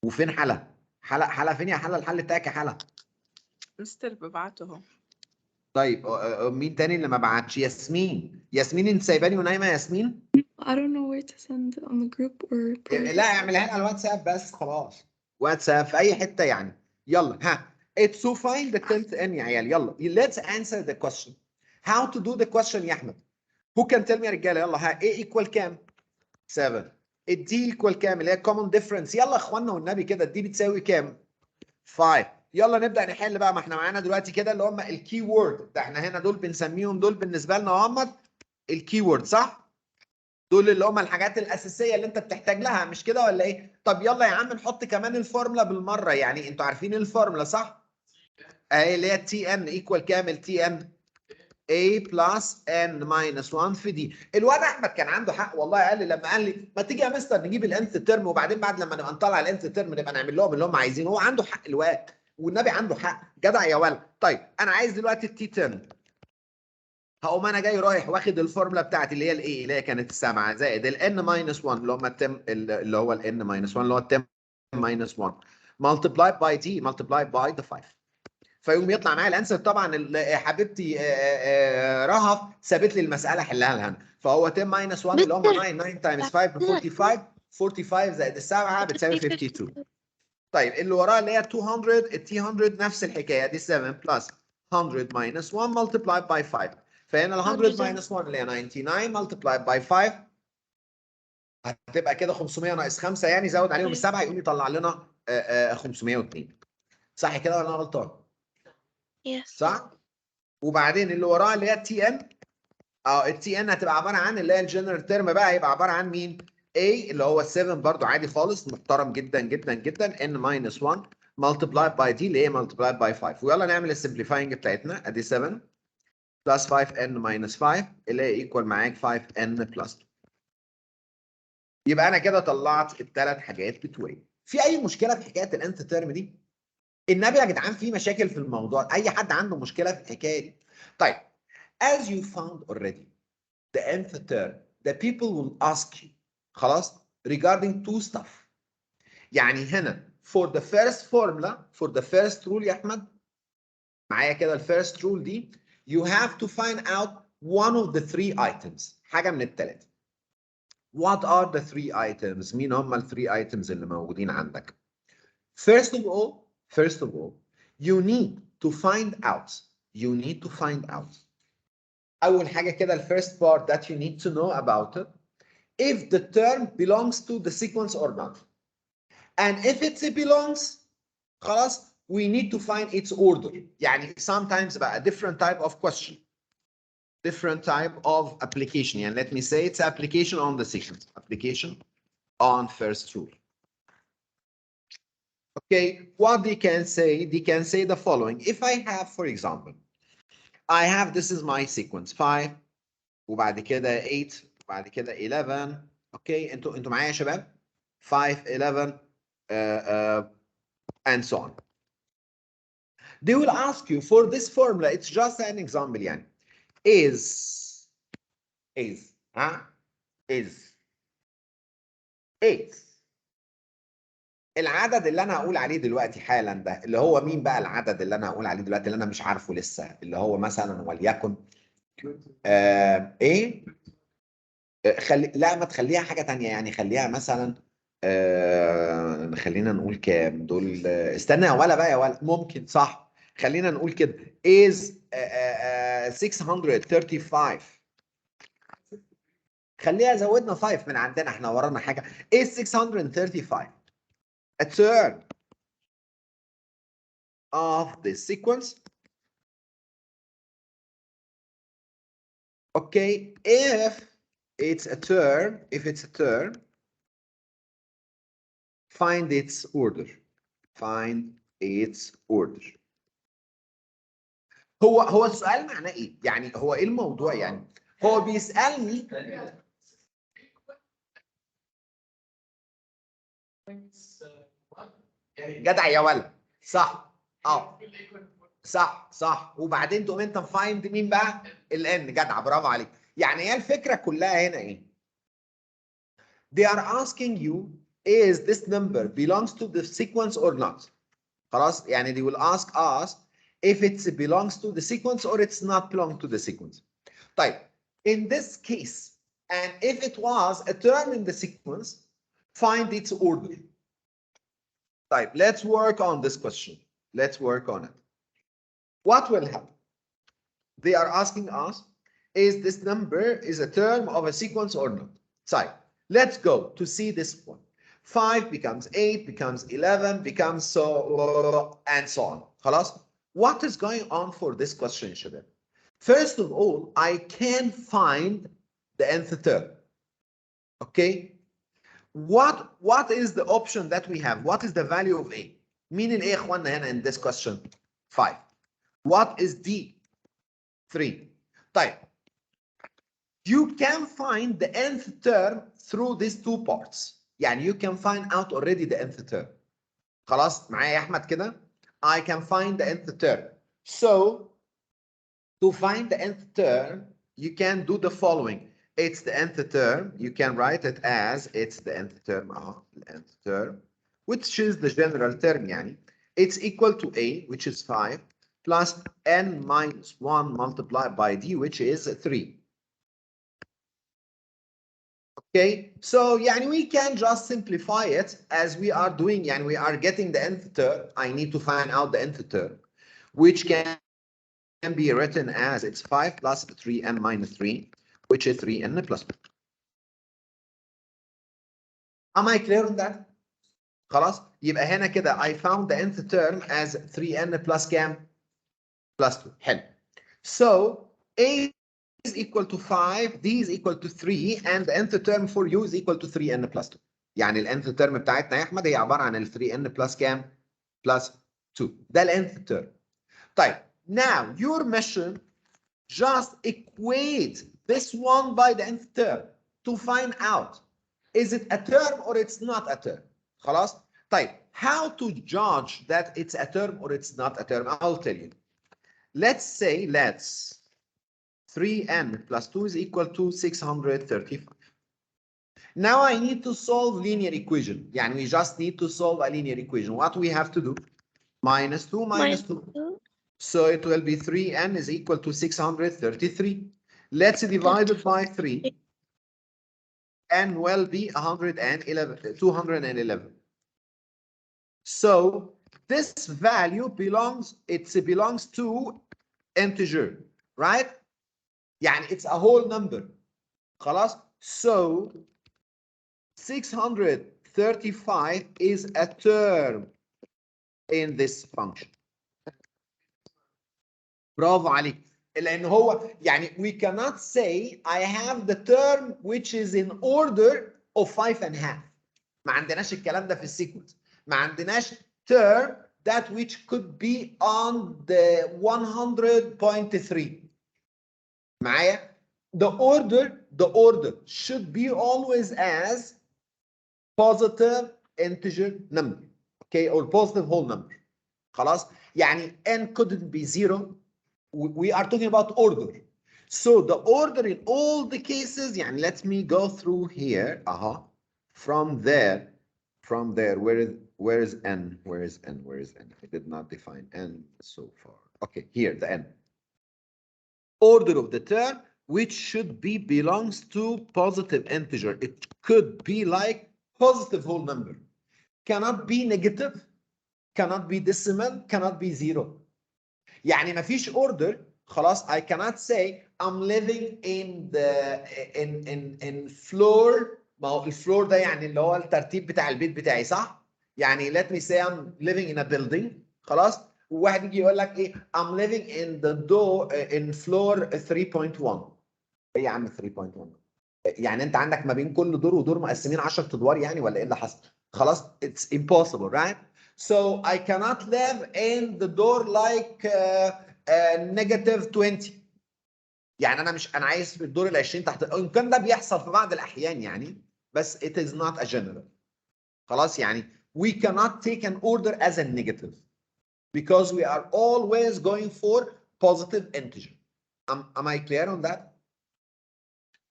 وفين حلا؟ حلا فين يا حلا؟ الحل بتاعك يا حلا. مستر ببعته اهو. طيب مين تاني اللي ما بعتش؟ ياسمين انت سايباني ونايمه يا ياسمين؟ I don't know where to send on the group or private. لا اعملها لي على الواتساب بس خلاص. واتساب في اي حته يعني. يلا ها. It's to find the 10th n يا عيال. يلا let's answer the question. How to do the question يا احمد؟ Who can tell me يا رجاله؟ يلا ها. A equal كام؟ 7. الدي equal كام؟ اللي هي common difference. يلا يا اخوانا والنبي كده، الدي بتساوي كام؟ 5. يلا نبدا نحل بقى. ما احنا معانا دلوقتي كده اللي هم الكي وورد ده. احنا هنا دول بنسميهم، دول بالنسبه لنا يا محمد الكي وورد صح؟ دول اللي هم الحاجات الاساسيه اللي انت بتحتاج لها، مش كده ولا ايه؟ طب يلا يا عم نحط كمان الفورمولا بالمره. يعني انتوا عارفين الفورمولا صح؟ اهي اللي هي تي ان ايكوال كام؟ تي ان A بلس N ماينس 1 في دي. الواد احمد كان عنده حق والله. قال لي لما قال لي ما تيجي يا مستر نجيب الانث ترم، وبعدين بعد لما نبقى نطلع الانث ترم نبقى نعمل لهم اللي هم عايزينه. هو عنده حق الواد، والنبي عنده حق. جدع يا ولد. طيب انا عايز دلوقتي التي ترم. هقوم انا جاي رايح واخد الفورمولا بتاعتي اللي هي الايه اللي هي كانت 7 زائد الان ماينس 1 اللي هم التم اللي هو الان ماينس 1 اللي هو التم ماينس 1 multiplied by d multiplied by the 5. فيقوم يطلع معايا الانسر. طبعا حبيبتي رهف سابت لي المساله حلها لها. فهو 10 ماينس 1 اللي هم 9 تايمز 5 ب 45. 45 زائد السبعه بتساوي 52. طيب اللي وراه اللي هي 200. ال 200 نفس الحكايه دي 7 بلس 100 minus 1 multiplied by 5. فهنا ال 100 minus 1 اللي هي 99 multiplied by 5 هتبقى كده 500 ناقص 5. يعني زود عليهم السبعه يقوم يطلع لنا 502. صح كده ولا انا غلطان؟ يس. صح؟ وبعدين اللي وراه اللي هي التي ان. التي ان هتبقى عباره عن اللي هي الجنرال تيرم بقى. هيبقى عباره عن مين؟ A اللي هو 7 برضو عادي خالص محترم جدا جدا جدا n minus 1 multiplied by d اللي هي multiplied by 5. ويلا نعمل السمبليفاينج بتاعتنا. ادي 7 plus 5n minus 5 اللي هي ايكوال معاك 5n plus 2. يبقى انا كده طلعت الثلاث حاجات بتوعي. في اي مشكله في حكايه الانت تيرم دي؟ النبي يا جدعان في مشاكل في الموضوع. اي حد عنده مشكله في الحكايه دي؟ طيب as you found already the nth term the people will ask you خلاص regarding two stuff. يعني هنا for the first formula for the first rule يا احمد معايا كده الفيرست rule دي you have to find out one of the three items. حاجه من الثلاثه. What are the three items? مين هم ال three items اللي موجودين عندك؟ First of all, you need to find out. أول حاجة كده the first part that you need to know about it, if the term belongs to the sequence or not. And if it belongs, خلاص, we need to find its order. يعني sometimes بقى different type of question. Different type of application. And let me say it's application on the sequence. Application on first rule. Okay, what they can say the following. If I have, for example, I have, this is my sequence 5 وبعد كده 8 وبعد كده 11. Okay, انتوا معايا يا شباب؟ 5 11 and so on. They will ask you for this formula, it's just an example يعني. Is 8 العدد اللي انا هقول عليه دلوقتي حالا ده اللي هو مين بقى العدد اللي انا هقول عليه دلوقتي اللي انا مش عارفه لسه اللي هو مثلا وليكن ايه لا ما تخليها حاجة تانية يعني خليها مثلا خلينا نقول كام دول استنى يا ولا بقى يا ولا ممكن صح خلينا نقول كده is 635 خليها زودنا 5 من عندنا احنا ورانا حاجة is 635 a term of the sequence. Okay, if it's a term, find its order. هو السؤال معناه ايه؟ يعني هو ايه الموضوع يعني؟ هو بيسألني جدع يا ولد صح صح وبعدين تقوم انت فايند مين بقى؟ الان جدع برافو عليك. يعني هي الفكرة كلها هنا ايه؟ They are asking you is this number belongs to the sequence or not. خلاص يعني they will ask us if it belongs to the sequence or it's not belong to the sequence. طيب in this case and if it was a term in the sequence find its order. طيب let's work on this question. Let's work on it. What will happen? They are asking us is this number is a term of a sequence or not. So let's go to see this one. 5 becomes 8 becomes 11 becomes so and so on. خلاص? What is going on for this question يا شباب? First of all, I can find the nth term. Okay? What is the option that we have? What is the value of A? مين ال A يا اخوانا هنا in this question? 5. What is D? 3. طيب. You can find the nth term through these two parts. يعني you can find out already the nth term. خلاص معايا يا احمد كده؟ I can find the nth term. So to find the nth term, you can do the following. It's the nth term. You can write it as it's the nth term. The nth term, which is the general term يعني. It's equal to A, which is 5, plus n minus 1 multiplied by D, which is 3. Okay, so yani we can just simplify it as we are doing, yani we are getting the nth term. I need to find out the nth term, which can be written as it's 5 plus 3n minus 3, which is 3n plus 1. Am I clear on that? خلاص يبقى هنا كده I found the nth term as 3n plus كام؟ plus 2. حلو. So A is equal to 5, D is equal to 3, and the nth term for U is equal to 3n plus 2. يعني ال nth term بتاعتنا يا احمد هي عباره عن ال 3n plus كام؟ plus 2. ده ال nth term. طيب now your mission just equate this one by the nth term to find out is it a term or it's not a term. خلاص؟ طيب how to judge that it's a term or it's not a term? I'll tell you. Let's say 3n plus 2 is equal to 635. Now I need to solve linear equation. يعني we just need to solve a linear equation. What we have to do? Minus 2 minus 2. So it will be 3n is equal to 633. Let's divide it by 3. n will be 211. So this value belongs to integer, right? يعني it's a whole number. خلاص. So 635 is a term in this function. برافو عليك. لأن هو يعني we cannot say I have the term which is in order of 5.5. ما عندناش الكلام ده في السيكونس. ما عندناش term that which could be on the 100.3. معايا؟ The order should be always as positive integer number, okay, or positive whole number. خلاص؟ يعني n couldn't be 0. We are talking about order. So the order in all the cases, يعني let me go through here. From there, where is n? Where is n? I did not define n so far. Okay, here the n. Order of the term which should be belongs to positive integer. It could be like positive whole number. Cannot be negative, cannot be decimal, cannot be zero. يعني ما فيش order. خلاص. I cannot say I'm living in floor. ما هو الفلور ده يعني اللي هو الترتيب بتاع البيت بتاعي، صح؟ يعني let me say I'm living in a building. خلاص. وواحد يجي يقول لك ايه I'm living in the door in floor 3.1. ايه يا عم 3.1؟ يعني انت عندك ما بين كل دور ودور مقسمين 10 ادوار يعني ولا ايه اللي حصل؟ خلاص. It's impossible, right? So I cannot live in the door like negative 20. يعني انا عايز في الدور ال 20 تحت. ان كان ده بيحصل في بعض الاحيان يعني، بس it is not a general. خلاص. يعني we cannot take an order as a negative because we are always going for positive integer. Am I clear on that?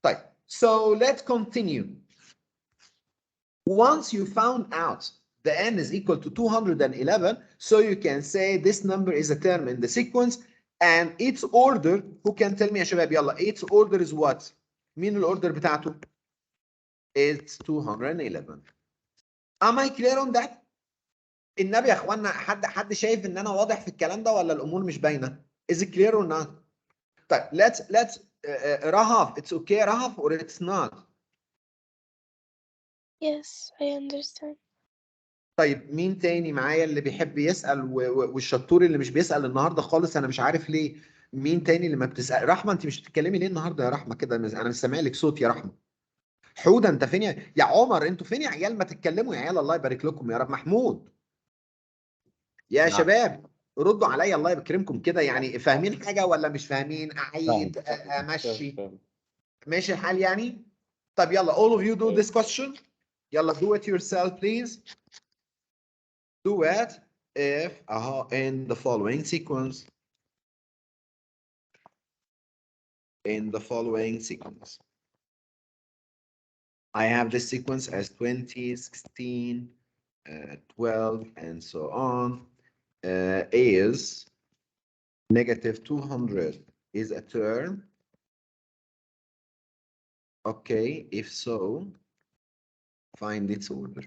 طيب. So let's continue. Once you found out the n is equal to 211, so you can say this number is a term in the sequence and its order. Who can tell me يا شباب؟ يلا. Its order is what? مين الاوردر بتاعته؟ It's 211. Am I clear on that؟ النبي يا اخوانا حد شايف ان انا واضح في الكلام ده ولا الامور مش باينه؟ Is it clear or not؟ طيب let's رهف. It's okay رهف or it's not؟ Yes, I understand. طيب مين تاني معايا اللي بيحب يسأل والشطور اللي مش بيسأل النهارده خالص؟ انا مش عارف ليه. مين تاني اللي ما بتسأل؟ رحمة انت مش بتتكلمي ليه النهارده يا رحمة كده؟ انا مش سامع لك صوت يا رحمة. حودة انت فين يا عمر؟ انتوا فين يا عيال؟ ما تتكلموا يا عيال. الله يبارك لكم يا رب. محمود يا نعم. شباب ردوا عليا الله يكرمكم كده. يعني فاهمين حاجة ولا مش فاهمين؟ أعيد أمشي ماشي الحال يعني؟ طب يلا all of you do this question. يلا do it yourself please. Do it if in the following sequence. I have this sequence as 20, 16, 12, and so on. Is negative 200 is a term? Okay, if so, find its order.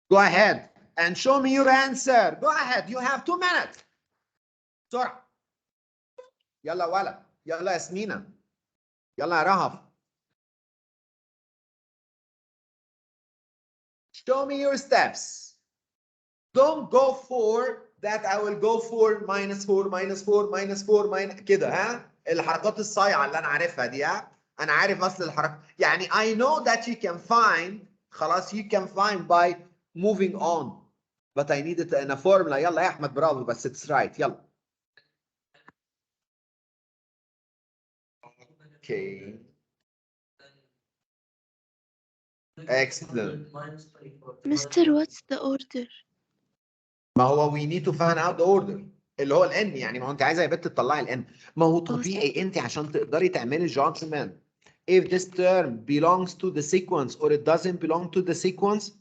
Go ahead and show me your answer. Go ahead, you have 2 minutes. بسرعة. يلا ولا. يلا ياسمينة. يلا يا رهف. Show me your steps. Don't go for that. I will go for -4 -4 -4 كده. ها الحركات الصايعة اللي أنا عارفها دي. ها أنا عارف أصل الحركة. يعني I know that you can find. خلاص you can find by moving on. But I need it in a formula. يلا يا أحمد برافو. بس it's right. يلا. Okay. Excellent. Mr. What's the order? ما هو we need to find out the order اللي هو الان. يعني ما هو انت عايزه يا بنت تطلعي الان. ما هو طبيعي انت عشان تقدري تعملي judgment if this term belongs to the sequence or it doesn't belong to the sequence.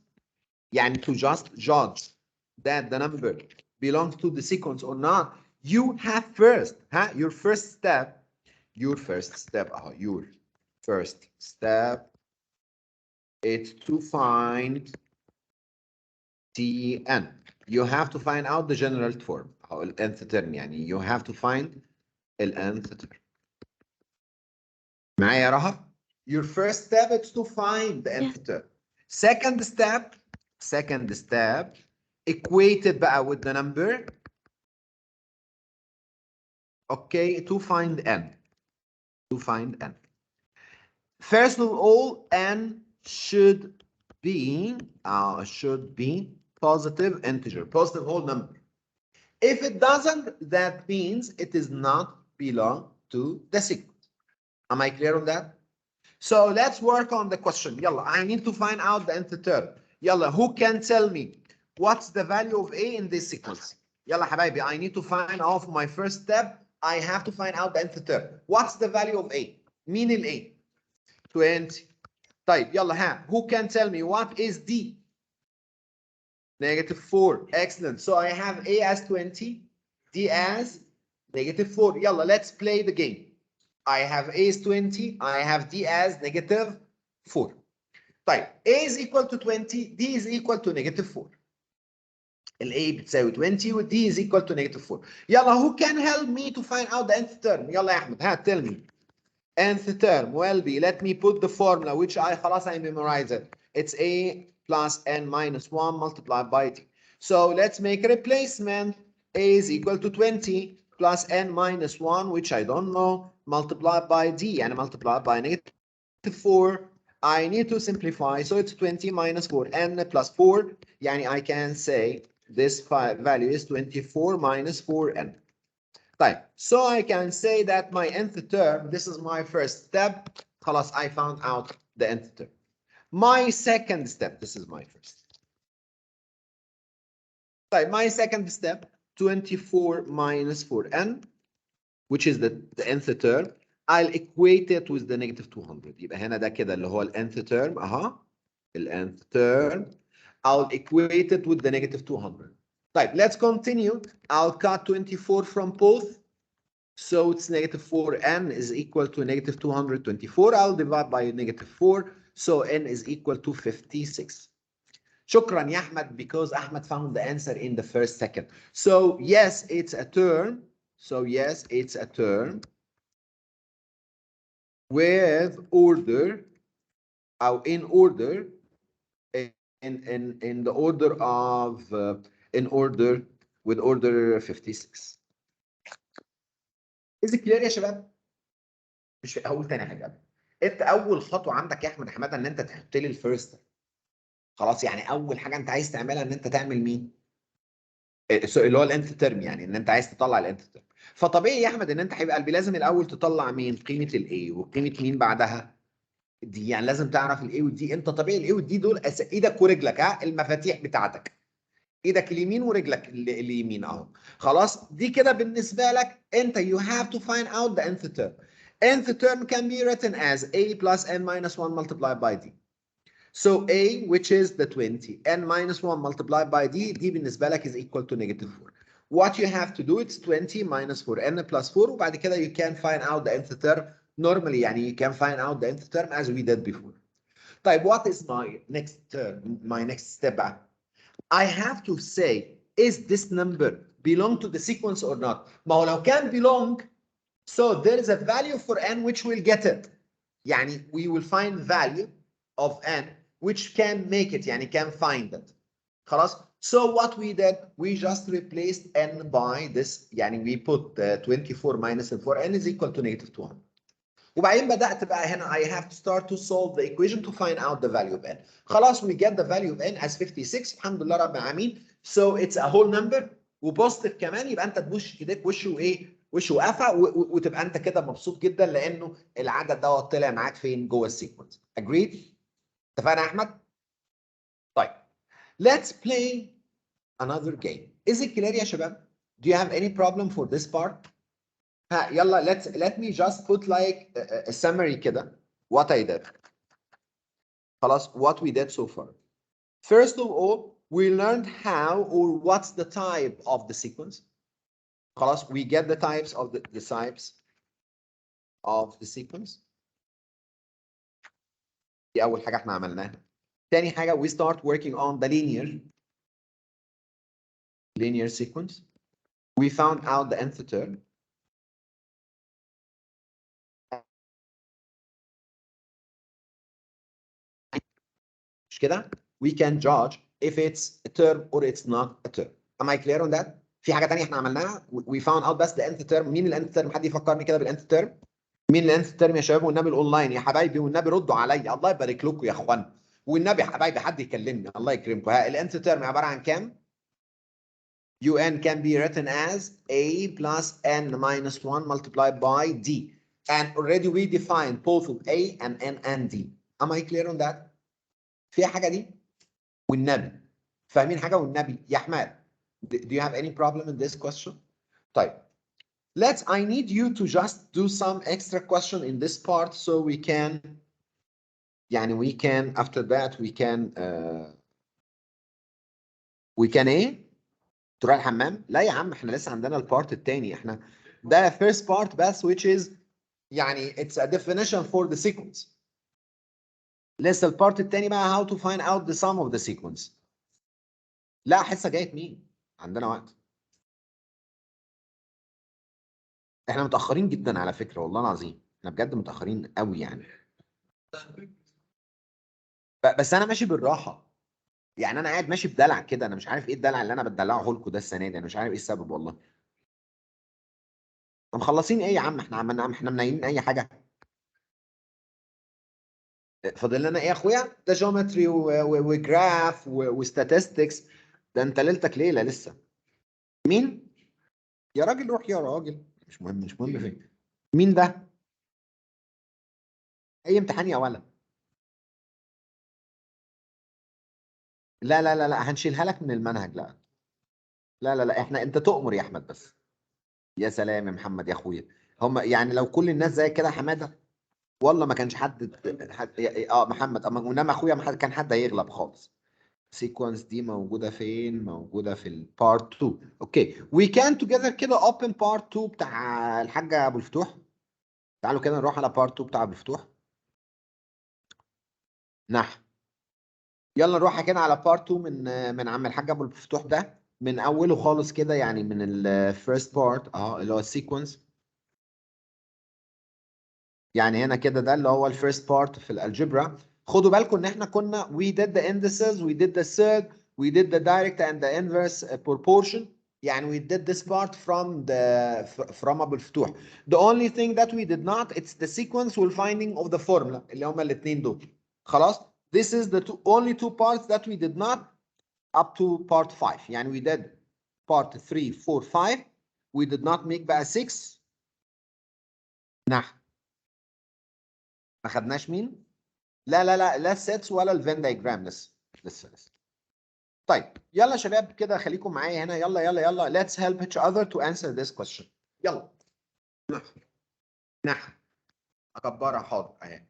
يعني to just judge that the number belongs to the sequence or not, you have first your first step first step is to find Tn. You have to find out the general form أو ال nth term يعني you have to find ال nth term. معايا يا رهف؟ Your first step is to find the nth term. Second step equated بقى with the number. Okay, to find n. To find n. First of all, n should be positive integer, positive whole number. If it doesn't, that means it does not belong to the sequence. Am I clear on that? So let's work on the question. Yalla, I need to find out the nth term. Yalla, who can tell me what's the value of a in this sequence? Yalla حبايبي, I need to find out my first step. I have to find out the nth term. What's the value of a? مين ال a? 20. طيب يلا ها, who can tell me what is d? -4. Excellent. So I have a as 20, d as -4. Yalla, let's play the game. I have a as 20, I have d as -4. طيب a is equal to 20, d is equal to -4. ال a بتساوي 20 وال d is equal to -4. يلا, who can help me to find out the nth term? يلا يا احمد, ها, tell me. Nth term will be, let me put the formula which خلاص I memorized it. It's a plus n minus 1 multiplied by d. So let's make a replacement. A is equal to 20 plus n minus 1, which I don't know, multiplied by d, and multiplied by -4. I need to simplify, so it's 20 minus 4, n plus 4. Yani I can say this value is 24 minus 4n. Right. So I can say that my nth term, this is my first step. خلاص, I found out the nth term. My second step, this is my first. Right. My second step, 24 minus 4n, which is the nth term. I'll equate it with the -200. يبقى هنا ده كده اللي هو ال nth term. ال nth term. I'll equate it with the -200. Right, let's continue. I'll cut 24 from both. So it's -4n is equal to -224. I'll divide by -4. So n is equal to 56. شكرا يا أحمد, because Ahmed found the answer in the first second. So yes, it's a term. So yes, it's a term with order, or in order, in the order of with order 56. Is it clear يا شباب؟ مش هقول تاني حاجه. انت اول خطوه عندك يا احمد حماده ان انت تحط لي الفيرست. خلاص, يعني اول حاجه انت عايز تعملها ان انت تعمل مين؟ اللي هو الانث ترم, يعني ان انت عايز تطلع الانث ترم. فطبيعي يا احمد ان انت حبيب قلبي لازم الاول تطلع مين؟ قيمه الاي, وقيمه مين بعدها؟ دي. يعني لازم تعرف الاي والدي. انت طبيعي الاي والدي دول ايدك ورجلك, ها, المفاتيح بتاعتك. ايدك اليمين ورجلك اليمين اهو. خلاص, دي كده بالنسبه لك انت you have to find out the nth term. Nth term can be written as a plus n minus 1 multiplied by d. So a, which is the 20, n minus 1 multiplied by d, d بالنسبه لك is equal to -4. What you have to do, it's 20 minus 4, n plus 4, وبعد كده you can find out the nth term normally, يعني you can find out the nth term as we did before. طيب, what is my next term, my next step بقى؟ I have to say, is this number belong to the sequence or not? ما هو لو كان belong, so there is a value for n which will get it. يعني we will find value of n which can make it, يعني can find it. خلاص? So what we did, we just replaced n by this, يعني we put 24 minus 4, n is equal to -200. وبعدين بدأت بقى هنا I have to start to solve the equation to find out the value of n. خلاص, we get the value of n as 56. الحمد لله رب العالمين. So it's a whole number وبوزيتيف كمان, يبقى انت تبوش ايديك وش وايه؟ وش وقفه, وتبقى انت كده مبسوط جدا لانه العدد دوت طلع معاك فين؟ جوه السيكونس. Agreed؟ اتفقنا يا احمد؟ طيب, let's play another game. Is it clear يا شباب؟ Do you have any problem for this part? يلا, let me just put like a summary كده what I did. خلاص, what we did so far. First of all, we learned how or what's the type of the sequence. خلاص, we get the types of the types of the sequence. دي اول حاجه احنا عملناها. تاني حاجه we start working on the linear sequence. We found out the nth term. مش كده؟ We can judge if it's a term or it's not a term. Am I clear on that? في حاجه تانيه احنا عملناها. We found out بس the nth term. مين ال nth term؟ حد يفكرني كده بال nth term؟ مين ال nth term يا شباب؟ والنبي الاونلاين يا حبايبي، والنبي ردوا عليا، الله يبارك لكم يا اخوان، والنبي يا حبايبي حد يكلمني الله يكرمكم. ها ال nth term عباره عن كام؟ UN can be written as A plus N minus 1 multiplied by D. And already we defined both of A and N and D. Am I clear on that? في حاجة دي؟ والنبي فاهمين حاجة والنبي يا حماد؟ Do you have any problem in this question? طيب. I need you to just do some extra question in this part so we can we can after that we can ايه؟ تروح الحمام؟ لا يا عم احنا لسه عندنا البارت الثاني. احنا ده first part بس which is it's a definition for the sequence. لسه البارت الثاني بقى how to find out the sum of the sequence. لا حصه جايه مين؟ عندنا وقت. احنا متاخرين جدا على فكره والله العظيم، احنا بجد متاخرين قوي يعني. بس انا ماشي بالراحه. يعني انا قاعد ماشي بدلع كده، انا مش عارف ايه الدلع اللي انا بتدلعه لكم ده السنه دي، انا مش عارف ايه السبب والله. مخلصين ايه يا عم؟ احنا منايمين اي حاجه؟ فاضل لنا ايه يا اخويا؟ ده جيومتري وجراف وستاتستكس. ده انت ليلتك ليله لسه. مين؟ يا راجل روح يا راجل، مش مهم فين. مين ده؟ اي امتحان يا ولد. لا لا لا لا هنشيلها لك من المنهج. لا لا لا لا انت تؤمر يا احمد بس. يا سلام يا محمد يا اخويا. هم يعني لو كل الناس زي كده حماده والله ما كانش محمد، انما اخويا كان حد هيغلب خالص. سيكونس دي موجوده فين؟ موجوده في البارت 2. اوكي وي كان توجذر كده اوبن بارت 2 بتاع الحاج ابو الفتوح. تعالوا كده نروح على بارت 2 بتاع ابو الفتوح. نحو. يلا نروح كده على بارت 2 من عم الحاج ابو الفتوح ده من اوله خالص كده، يعني من الفيرست بارت اللي هو السيكونس. يعني هنا كده ده اللي هو الفيرست بارت في الالجبرا. خدوا بالكم ان احنا كنا we did the indices, we did the surd, we did the direct and the inverse proportion. يعني we did this part from ابو الفتوح. The only thing that we did not it's the sequence والfinding of the formula اللي هما الاثنين دول. خلاص. This is the only two parts that we did not up to part 5. يعني we did part 3 4 5. We did not make بقى 6. نحو. ما خدناش مين؟ لا السيتس ولا الفين دايجرام لسه. طيب يلا شباب كده خليكم معايا هنا. يلا let's help each other to answer this question. يلا. نحو. اكبرها حاضر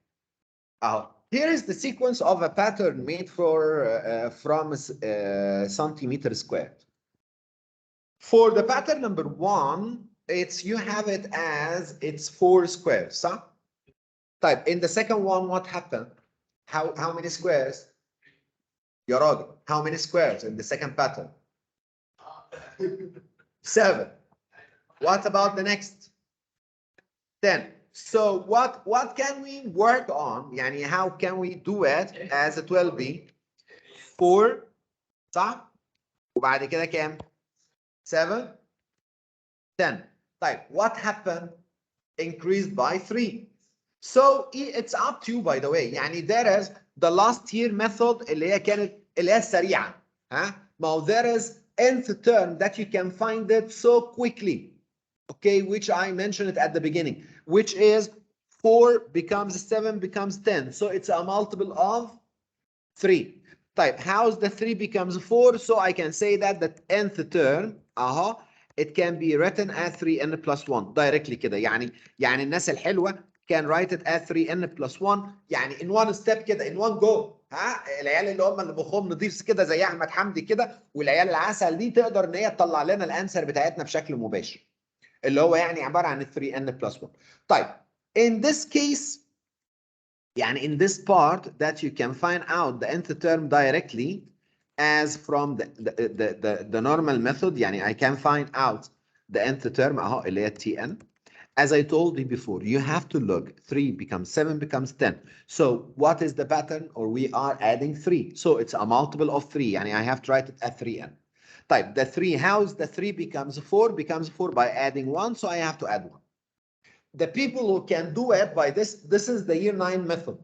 اهو. Here is the sequence of a pattern made from centimeter squared. For the pattern number 1, you have it as it's 4 squares, صح؟ طيب in the second one what happened? How many squares? يا راجل how many squares in the second pattern? 7. What about the next? 10. So what can we work on? يعني how can we do it as it will be? 4 صح؟ وبعد كده كام؟ 7 10. طيب what happened? Increased by 3. So it's up to you by the way. يعني there is the last year method اللي هي السريعة. ما هو there is nth term that you can find it so quickly. Okay, which I mentioned it at the beginning, which is 4 becomes 7 becomes 10. So it's a multiple of 3. طيب how's the 3 becomes 4? So I can say that the nth term it can be written as 3n plus 1 directly كده. يعني الناس الحلوة can write it as 3n plus 1 يعني in one step كده in one go. العيال اللي هم اللي مخهم نضيف كده زي احمد حمدي كده والعيال العسل دي تقدر ان هي تطلع لنا الانسر بتاعتنا بشكل مباشر اللي هو يعني عباره عن 3n plus 1. طيب in this case يعني in this part that you can find out the nth term directly as from the normal method. يعني I can find out the nth term اهو اللي هي Tn. As I told you before, you have to look. 3 becomes 7 becomes 10. So what is the pattern? Or we are adding 3. So it's a multiple of 3. يعني I have to write it at 3n. Type the 3. How is the 3 becomes 4? Becomes 4 by adding 1. So I have to add 1. The people who can do it by this is the year 9 method.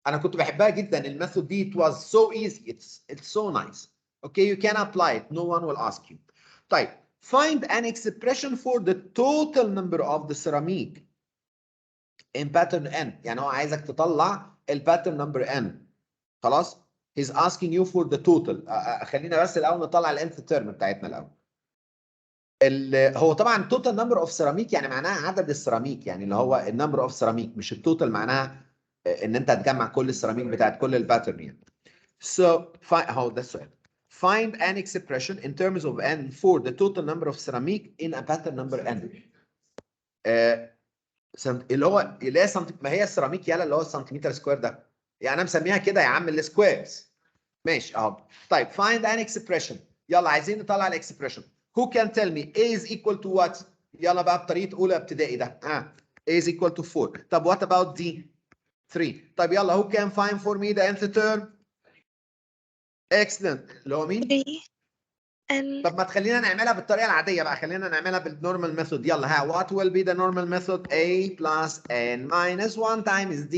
أنا كنت بحبها جدا الميثود دي. It was so easy. It's so nice. Okay, you can apply it. No one will ask you. طيب. Find an expression for the total number of the ceramic in pattern n. يعني هو عايزك تطلع الباترن نمبر n. خلاص؟ He's asking you for the total. خلينا بس الأول نطلع الانث تيرم بتاعتنا الأول. هو طبعا total number of ceramic يعني معناها عدد السيراميك، يعني اللي هو النمبر اوف سيراميك، مش التوتال معناها ان انت هتجمع كل السيراميك بتاعت كل الباترن يعني. So هو ده السؤال. Find an expression in terms of n for the total number of ceramic in a pattern number n. اللي هو ما هي السيراميك يالا اللي هو السنتيمتر سكوير ده. يعني انا مسميها كده يا عم السكويرز. ماشي اهو. طيب find an expression. يلا عايزين نطلع الاكسبريشن. Who can tell me a is equal to what؟ يلا بقى بطريقه اولى ابتدائي ده. a is equal to 4. طب what about d؟ 3. طب يلا who can find for me the nth term؟ excellent. اللي هو مين؟ 3 n. طب ما تخلينا نعملها بالطريقه العاديه بقى، خلينا نعملها بالنورمال ميثود. يلا ها what will be the normal method؟ a plus n minus 1 times d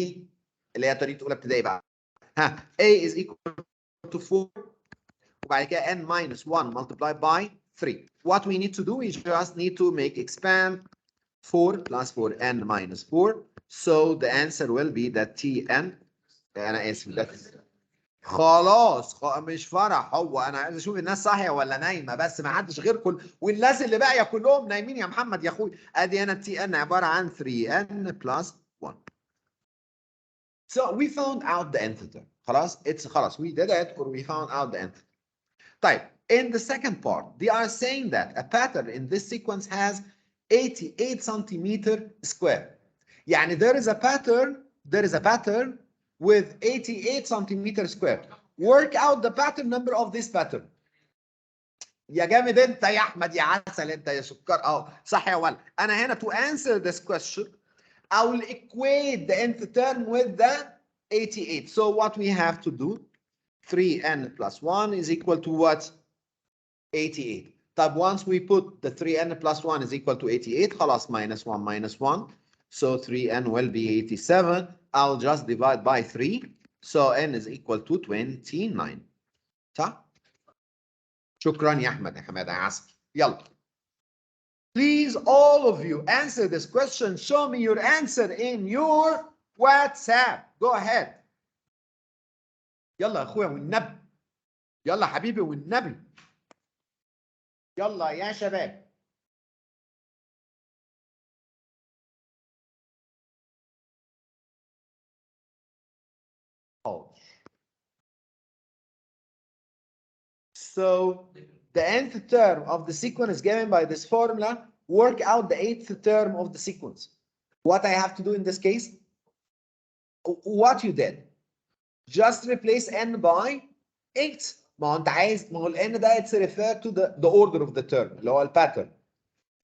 اللي هي طريقه اولى ابتدائي بقى. ها a is equal to 4 وبعد كده n minus 1 multiplied by 3. What we need to do is just need to make expand 4 plus 4n minus 4. So the answer will be that tn. انا اسف ده خلاص مش فرح. هو انا عايز اشوف الناس صاحيه ولا نايمه، بس ما حدش غيركم والناس اللي باقيه كلهم نايمين يا محمد يا اخوي. ادي انا تي ان عباره عن 3n plus 1. So we found out the nth term. خلاص we did it or we found out the nth. طيب in the second part they are saying that a pattern in this sequence has 88 centimeter square. يعني there is a pattern with 88 centimeter square. Work out the pattern number of this pattern. يا جامد انت يا احمد يا عسل انت يا سكر اهو صح يا ولد. انا هنا to answer this question I will equate the nth term with the 88. So what we have to do 3n plus 1 is equal to what? 88. طب once we put the 3n plus 1 is equal to 88 خلاص minus 1 minus 1. So 3n will be 87. I'll just divide by 3. So n is equal to 29. صح؟ شكرا يا أحمد يا حمادة يا عسل. يلا. Please all of you answer this question. Show me your answer in your WhatsApp. Go ahead. يلا يا أخويا والنبي. يلا حبيبي والنبي. يلا يا شباب. So the nth term of the sequence is given by this formula. Work out the 8th term of the sequence. What I have to do in this case? What you did. Just replace n by 8. ما هو انت عايز، ما هو n ده it's referred to the order of the term اللي هو pattern.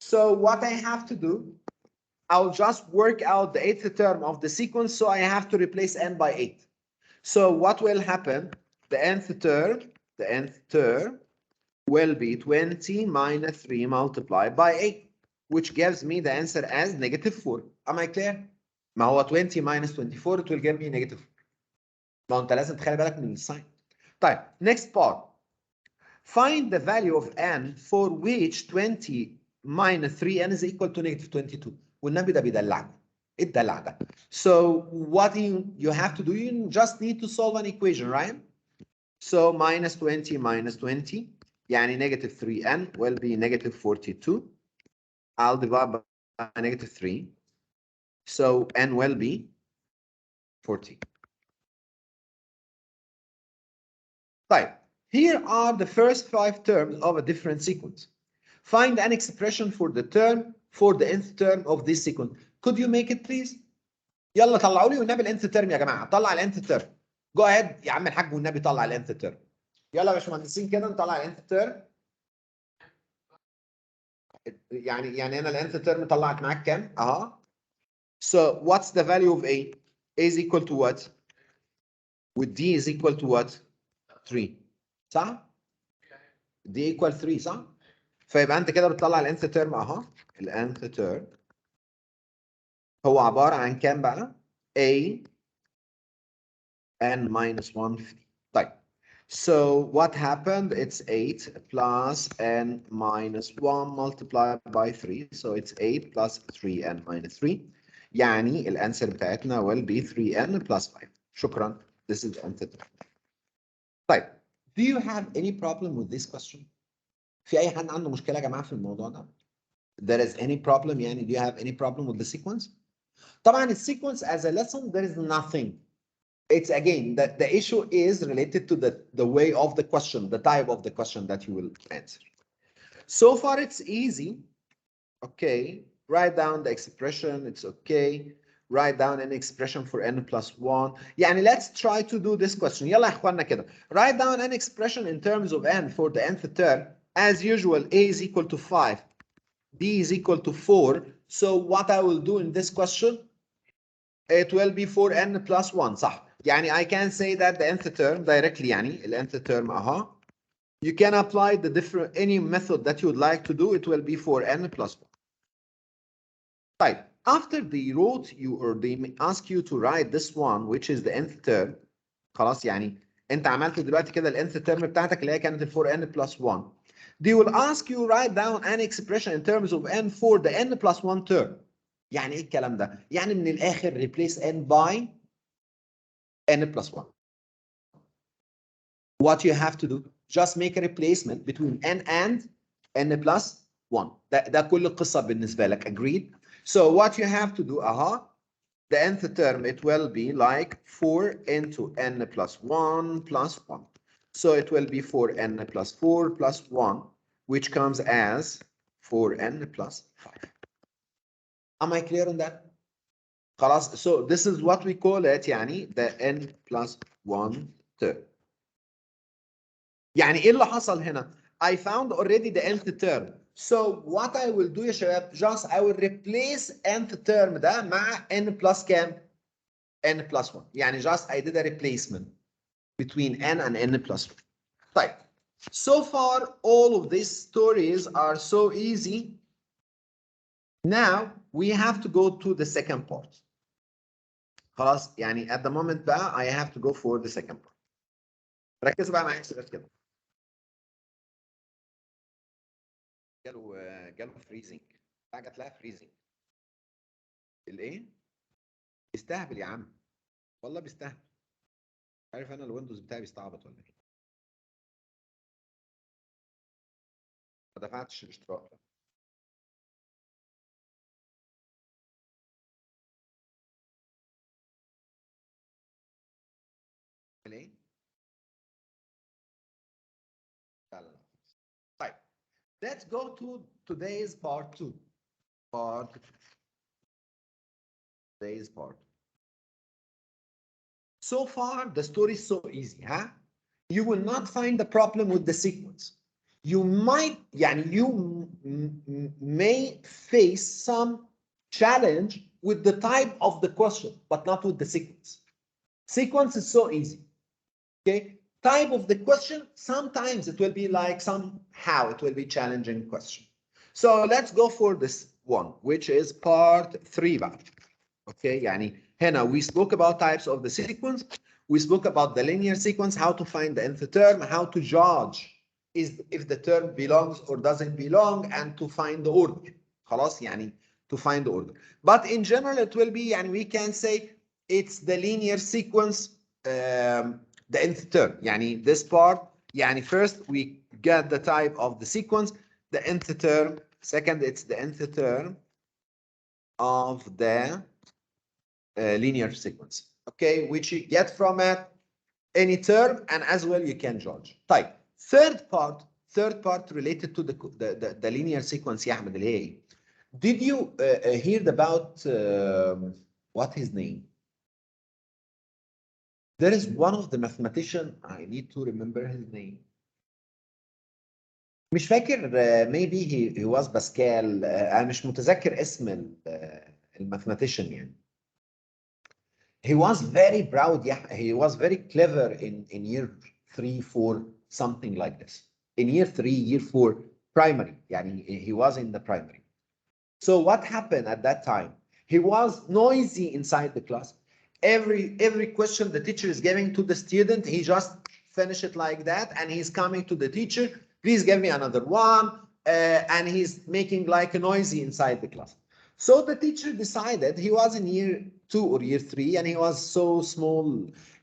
So what I have to do, I'll just work out the 8th term of the sequence, so I have to replace n by 8. So what will happen? The nth term will be 20 minus 3 multiplied by 8, which gives me the answer as -4. Am I clear? ما هو 20 minus 24 it will give me -4. ما انت لازم تخلي بالك من الساين. طيب next part. Find the value of n for which 20 minus 3n is equal to -22. والنبي ده بيدلعك. الدلع ده. So what you have to do, you just need to solve an equation, right? So minus 20 minus 20 يعني -3n will be -42. I'll divide by -3. So n will be 40. طيب, here are the first 5 terms of a different sequence. Find an expression for the nth term of this sequence. Could you make it, please? يلا طلعوا لي والنبي الانث ترم يا جماعه، طلع الانث ترم. جو اهيد يا عم الحاج والنبي طلع الانث ترم. يلا يا باشمهندسين كده نطلع الانث ترم. يعني انا الانث ترم طلعت معاك كام؟ اها. So what's the value of A? A is equal to what? With D is equal to what? 3 صح؟ D equal 3 صح؟ فيبقى انت كده بتطلع الانث ترم اها. الانث ترم هو عباره عن كام بقى؟ A n minus 1 طيب. So what happened? It's 8 plus n minus 1 multiplied by 3. So it's 8 plus 3n minus 3. يعني الانسر بتاعتنا will be 3n plus 5. شكرا. This is the answer. طيب. Do you have any problem with this question? في أي حد عنده مشكلة يا جماعة في الموضوع ده؟ There is any problem يعني do you have any problem with the sequence? طبعا ال sequence as a lesson there is nothing. It's again the issue is related to the way of the question, the type of the question that you will answer. So far it's easy. Okay, write down the expression, it's okay. Write down an expression for n plus 1. يعني let's try to do this question. يلا يا اخوانا كده. Write down an expression in terms of n for the nth term. As usual, a is equal to 5, b is equal to 4. So what I will do in this question, it will be for n plus 1 صح. يعني I can say that the nth term directly يعني ال nth term اها. You can apply the different any method that you would like to do, it will be for n plus 1. طيب after they wrote you or they ask you to write this one which is the nth term خلاص يعني انت عملت دلوقتي كده ال nth term بتاعتك اللي هي كانت ال 4n plus 1. They will ask you write down an expression in terms of n for the n plus 1 term. يعني ايه الكلام ده؟ يعني من الاخر replace n by n plus 1. What you have to do just make a replacement between n and n plus 1. ده كل القصة بالنسبة لك. Agreed? So what you have to do the nth term it will be like 4 into n plus 1 plus 1. So it will be 4n plus 4 plus 1 which comes as 4n plus 5. Am I clear on that? خلاص. So this is what we call it يعني the n plus 1 term. يعني ايه اللي حصل هنا؟ I found already the nth term. So what I will do يا شباب just I will replace nth term ده مع n plus كام؟ n plus 1. يعني just I did a replacement between n and n plus 1. طيب. So far all of these stories are so easy. Now we have to go to the second part. خلاص يعني at the moment بقى I have to go for the second part. ركزوا بقى معايا كده. جاله فريزنج. جات لها فريزنج. الايه؟ بيستهبل يا عم. والله بيستهبل. عارف انا الويندوز بتاعي بيستعبط ولا ايه؟ ما دفعتش الاشتراك. ايه؟ لا لا لا. طيب. Let's go to today's part 2. Today's part. So far, the story is so easy, huh? You will not find the problem with the sequence. You might, يعني you may face some challenge with the type of the question, but not with the sequence. Sequence is so easy, okay? Type of the question, sometimes it will be like somehow it will be challenging question. So let's go for this one, which is part 3 بقى. Okay, يعني هنا we spoke about types of the sequence. We spoke about the linear sequence, how to find the nth term, how to judge if the term belongs or doesn't belong, and to find the order. خلاص يعني to find the order. But in general it will be يعني we can say it's the linear sequence, the nth term. يعني this part يعني first we get the type of the sequence, the nth term. Second, it's the nth term of the linear sequence, okay, which you get from any term, and as well you can judge. طيب, third part related to the linear sequence يا أحمد اللي هي إيه؟ Did you hear about what his name? There is one of the mathematician, I need to remember his name. مش فاكر maybe he was Pascal. أنا مش متذكر اسم الماثماتician يعني. He was very proud. Yeah, he was very clever in year 3, 4, something like this. In year 3, year 4, primary. يعني he was in the primary. So what happened at that time? He was noisy inside the class. Every question the teacher is giving to the student, he just finish it like that, and he's coming to the teacher. Please give me another one, and he's making like a noisy inside the class. So the teacher decided, he was in year 2 or year 3, and he was so small,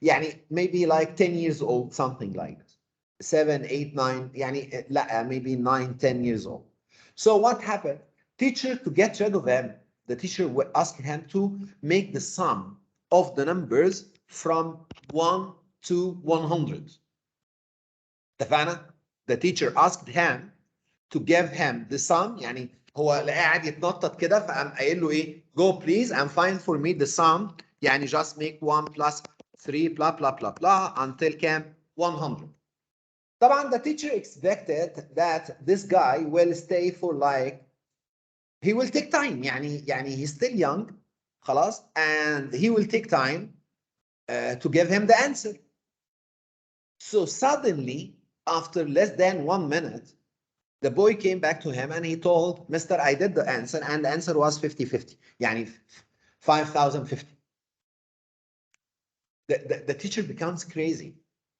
يعني maybe like 10 years old, something like this. 7, 8, 9, يعني maybe 9, 10 years old. So what happened? Teacher, to get rid of him, the teacher asked him to make the sum of the numbers from 1 to 100. اتفقنا؟ The teacher asked him to give him the sum. يعني هو قاعد يتنطط كده فقام قايل له ايه؟ Go please and find for me the sum. يعني just make 1 plus 3 blah blah blah blah until كام؟ 100. طبعا the teacher expected that this guy will stay for like, he will take time. يعني he's still young خلاص, and he will take time to give him the answer. So suddenly, after less than 1 minute, the boy came back to him and he told, Mister, I did the answer, and the answer was 50-50. يعني 5,050. The teacher becomes crazy.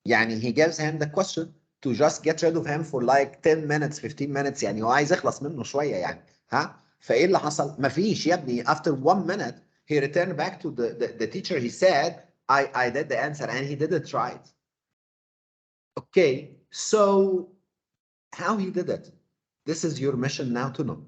يعني he gives him the question to just get rid of him for like 10 minutes, 15 minutes. يعني هو عايز يخلص منه شوية يعني. ها؟ فايه اللي حصل؟ مفيش يا ابني. After 1 minute, he returned back to the teacher. He said, I did the answer, and he did it right. Okay, so how he did it? This is your mission now to know.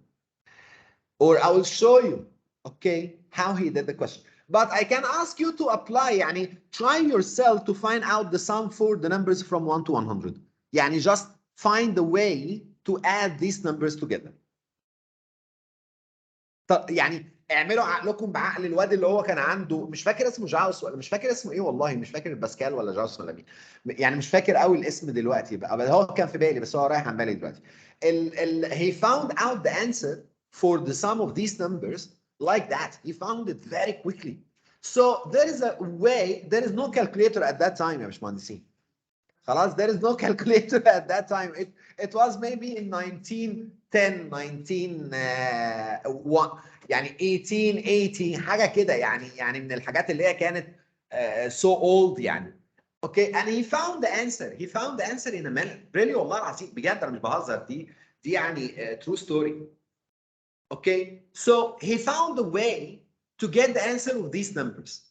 Or I will show you, okay, how he did the question. But I can ask you to apply. يعني try yourself to find out the sum for the numbers from 1 to 100. يعني just find the way to add these numbers together. يعني اعملوا عقلكم بعقل الواد اللي هو كان عنده، مش فاكر اسمه جاوس ولا مش فاكر اسمه ايه، والله مش فاكر باسكال ولا جاوس ولا مين، يعني مش فاكر قوي الاسم دلوقتي بقى، بس هو كان في بالي، بس هو رايح عن بالي دلوقتي. he found out the answer for the sum of these numbers like that. He found it very quickly. So there is a way, there is no calculator at that time يا باشمهندسين. خلاص, there is no calculator at that time. It was maybe in 1910 يعني 1880 حاجه كده، يعني من الحاجات اللي هي كانت so old يعني. Okay, and he found the answer. He found the answer in a minute. Really والله العظيم بجد انا مش بهزر، دي يعني true story. Okay, so he found a way to get the answer of these numbers.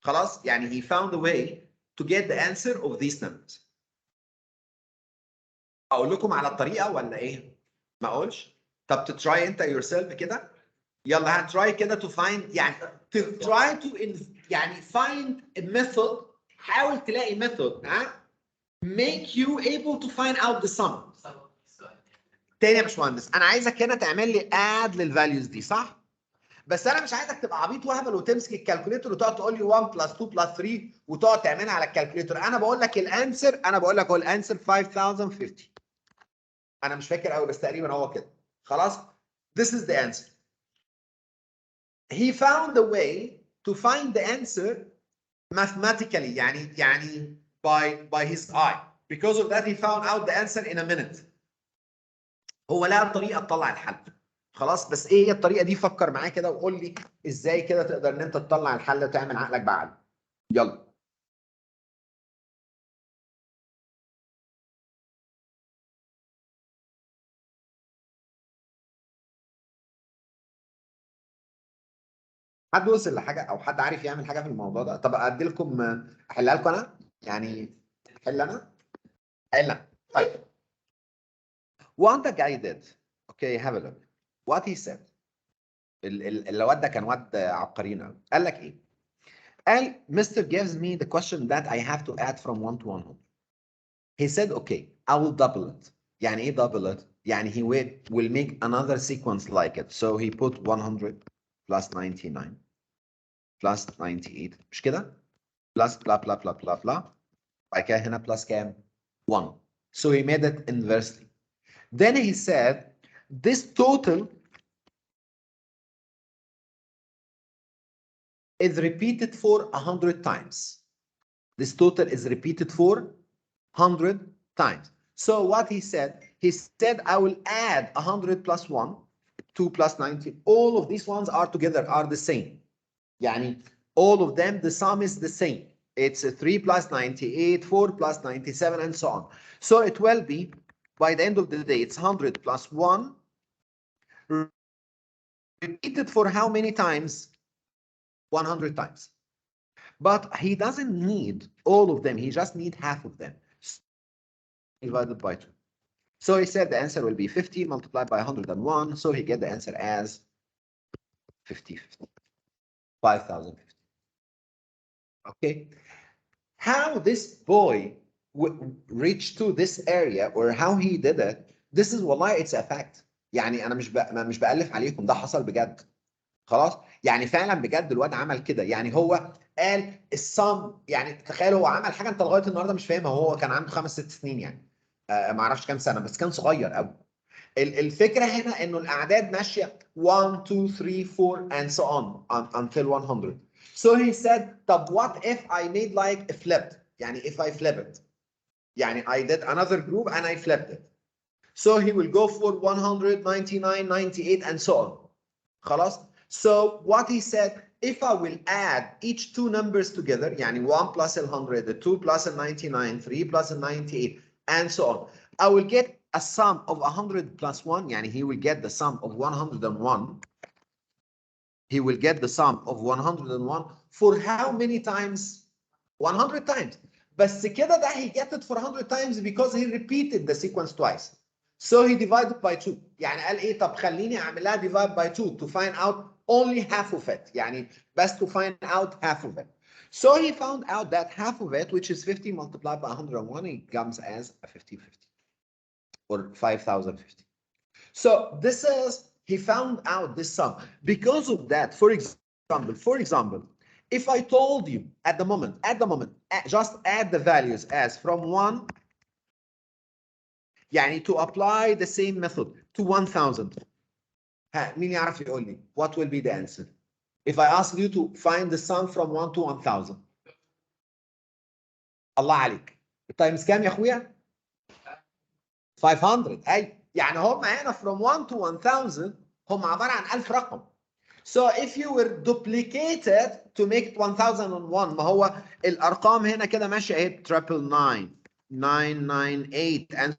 خلاص, يعني he found a way to get the answer of these numbers. اقول لكم على الطريقه ولا ايه؟ ما اقولش؟ طب تتراي انت yourself كده؟ يلا هتراي كده to find، يعني to try to يعني find a method. حاول تلاقي method ها make you able to find out the sum. تاني يا باشمهندس، انا عايزك هنا تعمل لي add للفاليوز دي، صح؟ بس انا مش عايزك تبقى عبيط وهبل وتمسك الكالكوليتر وتقعد تقول لي 1 + 2 + 3 وتقعد تعملها على الكالكوليتر. انا بقول لك الانسر، انا بقول لك هو الانسر 5050. انا مش فاكر قوي بس تقريبا هو كده. خلاص, this is the answer. He found a way to find the answer mathematically, يعني by his eye. Because of that he found out the answer in a minute. هو لقى طريقه تطلع الحل. خلاص, بس ايه هي الطريقه دي؟ فكر معايا كده وقول لي ازاي كده تقدر ان انت تطلع الحل وتعمل عقلك بعقل. يلا. حد وصل لحاجه او حد عارف يعمل حاجه في الموضوع ده؟ طب ادي لكم احلها لكم انا، يعني احل انا. طيب. What the guy did, okay, have a look. What he said. الواد ده كان واد عبقريين قوي. قال لك ايه؟ قال Mr. gives me the question that I have to add from 1 to 100. He said, okay, I will double it. يعني ايه double it? يعني he will make another sequence like it. So he put 100 plus 99 plus 98 مش كده؟ plus blah blah blah blah blah بعد كده هنا plus كام؟ 1. So he made it inversely. Then he said this total is repeated for 100 times. This total is repeated for 100 times. So what he said I will add 100 plus 1, 2 plus 90. All of these ones are together are the same. Yani all of them, the sum is the same. It's 3 plus 98, 4 plus 97, and so on. So it will be, by the end of the day, it's 100 plus 1, repeated for how many times? 100 times. But he doesn't need all of them. He just needs half of them. Divided by 2. So he said the answer will be 50 multiplied by 101. So he get the answer as 50. 5,050. Okay. How this boy reached to this area or how he did it, this is والله it's a fact. يعني أنا مش بألف عليكم، ده حصل بجد. خلاص؟ يعني فعلا بجد الواد عمل كده، يعني هو قال الصم، يعني تخيل هو عمل حاجه انت لغايه النهارده مش فاهمها، وهو كان عنده 5 6 سنين يعني. ما اعرفش كام سنه بس كان صغير قوي. الفكره هنا انه الاعداد ماشيه 1 2 3 4 and so on until 100. So he said طب what if I made like a flipped، يعني if I flip it، يعني I did another group and I flipped it. So he will go for 100 99 98 and so on. خلاص؟ So what he said, if I will add each two numbers together, يعني 1 plus 100, 2 plus 99, 3 plus 98, and so on, I will get a sum of 100 plus 1, يعني he will get the sum of 101. He will get the sum of 101 for how many times? 100 times. بس كده ده he get it for 100 times because he repeated the sequence twice. So he divided by 2. يعني قال ايه طب خليني اعملها divide by 2 to find out only half of it. يعني best to find out half of it. So he found out that half of it, which is 50 multiplied by 101, it comes as a 5050 or 5,050. So this is, he found out this sum. Because of that, for example, if I told you at the moment, just add the values as from 1, يعني to apply the same method to 1,000. مين يعرف يقول لي what will be the answer if I ask you to find the sum from 1 to 1,000؟ الله عليك. التايمز كام يا اخويا؟ 500. اي يعني هم هنا from 1 to 1,000 هم عباره عن 1000 رقم. So if you were duplicated to make it 1,001، ما هو الارقام هنا كده ماشيه ايه 999 998 and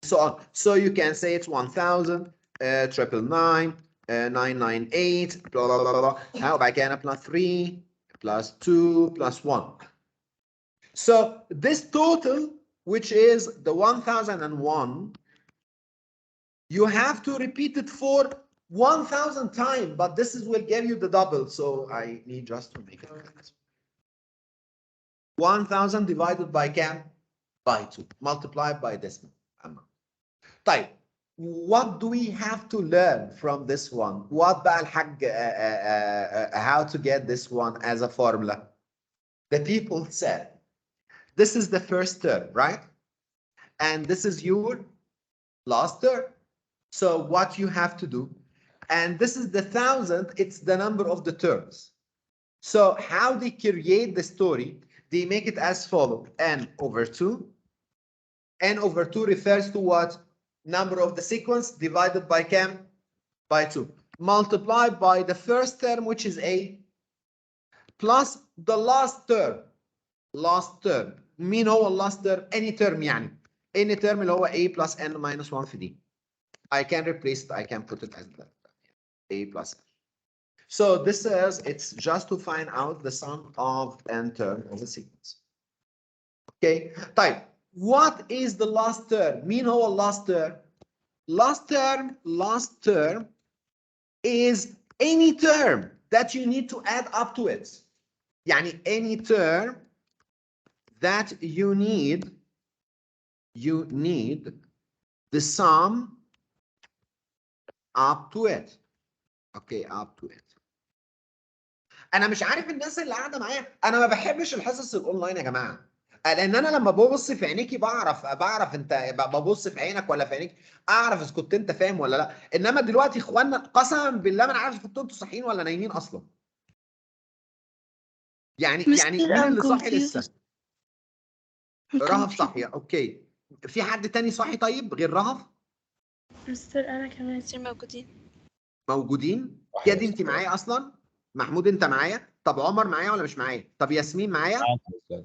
so on. So you can say it's 1,000 999 998 blah blah blah blah. How about again plus 3 plus 2 plus 1. So this total, which is the 1,001, you have to repeat it for 1,000 times, but this is will give you the double. So I need just to make it 1,000 divided by cam by 2 multiplied by decimal amount. طيب what do we have to learn from this one? What بقى الحاج how to get this one as a formula? The people said this is the first term, right? And this is your last term. So what you have to do, and this is the 1,000, it's the number of the terms. So how they create the story, they make it as follows: n over 2. N over 2 refers to what? Number of the sequence divided by cam by 2 multiplied by the first term, which is a, plus the last term. مين هو last term? Any term يعني any term اللي هو a plus n minus 1 في دي. I can replace it, I can put it as that, a plus n. So this is, it's just to find out the sum of n term of the sequence. Okay, طيب what is the last term? مين هو last term? Last term is any term that you need to add up to it. يعني any term that you need the sum up to it. Okay, up to it. انا مش عارف الناس اللي قاعده معايا، انا ما بحبش الحصص الاونلاين يا جماعه، لان انا لما ببص في عينيكي بعرف انت، ببص في عينك ولا في عينيك اعرف اذا كنت انت فاهم ولا لا. انما دلوقتي اخواننا قسما بالله ما انا عارف كنتوا انتوا صاحيين ولا نايمين اصلا. يعني مستر مين أنا اللي صاحي confused. لسه؟ I'm رهف confused. صاحيه، اوكي. في حد تاني صاحي طيب غير رهف؟ مستر أنا كمان. مستر موجودين. موجودين؟ كده انت معايا اصلا؟ محمود انت معايا؟ طب عمر معايا ولا مش معايا؟ طب ياسمين معايا؟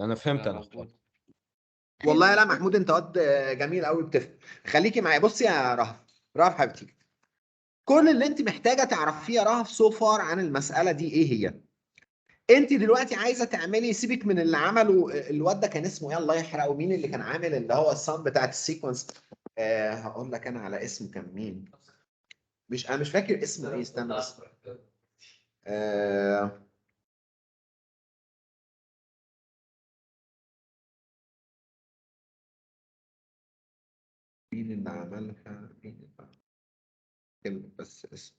انا فهمت انا خلاص. والله لا محمود انت واد جميل قوي بتفهم. خليكي معايا. بصي يا رهف، رهف حبيبتي، كل اللي انت محتاجه تعرفيه يا رهف سو فار عن المساله دي ايه هي؟ انت دلوقتي عايزه تعملي، سيبك من اللي عمله الواد ده كان اسمه ايه الله يحرقه، مين اللي كان عامل اللي هو الصم بتاعت السيكونس؟ هقول لك انا على اسمه كان مين، انا مش فاكر اسمه ايه، استنى بس. مين اللي عملها؟ مين اللي بس اسم،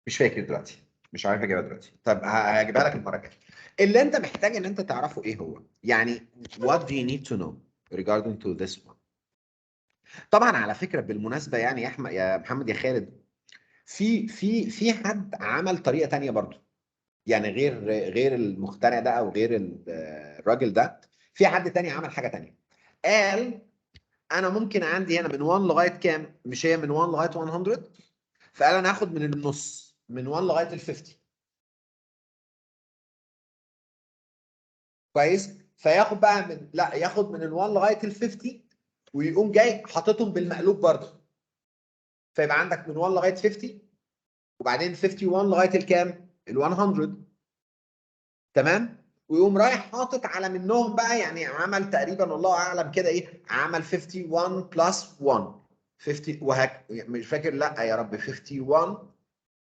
مش فاكر دلوقتي، مش عارف اجيبها دلوقتي. طب هجيبها لك المره الجايه. اللي انت محتاج ان انت تعرفه ايه هو، يعني what do you need to know regarding to this one. طبعا على فكره بالمناسبه يعني يا احمد يا محمد يا خالد، في حد عمل طريقه تانية برضو، يعني غير المخترع ده او غير الراجل ده، في حد تاني عمل حاجه تانية. قال انا ممكن عندي هنا من 1 لغايه كام؟ مش هي من 1 لغايه 100؟ فقال انا هاخد من النص من 1 لغايه ال 50. كويس؟ فياخد بقى من، لا ياخد من ال 1 لغايه ال 50 ويقوم جاي حاططهم بالمقلوب برضه. فيبقى عندك من 1 لغايه 50 وبعدين 51 لغايه الكام؟ ال 100. تمام؟ ويقوم رايح حاطط على منهم بقى، يعني عمل تقريبا والله اعلم كده ايه، عمل 51 بلس 1 50 مش فاكر، لا يا رب 51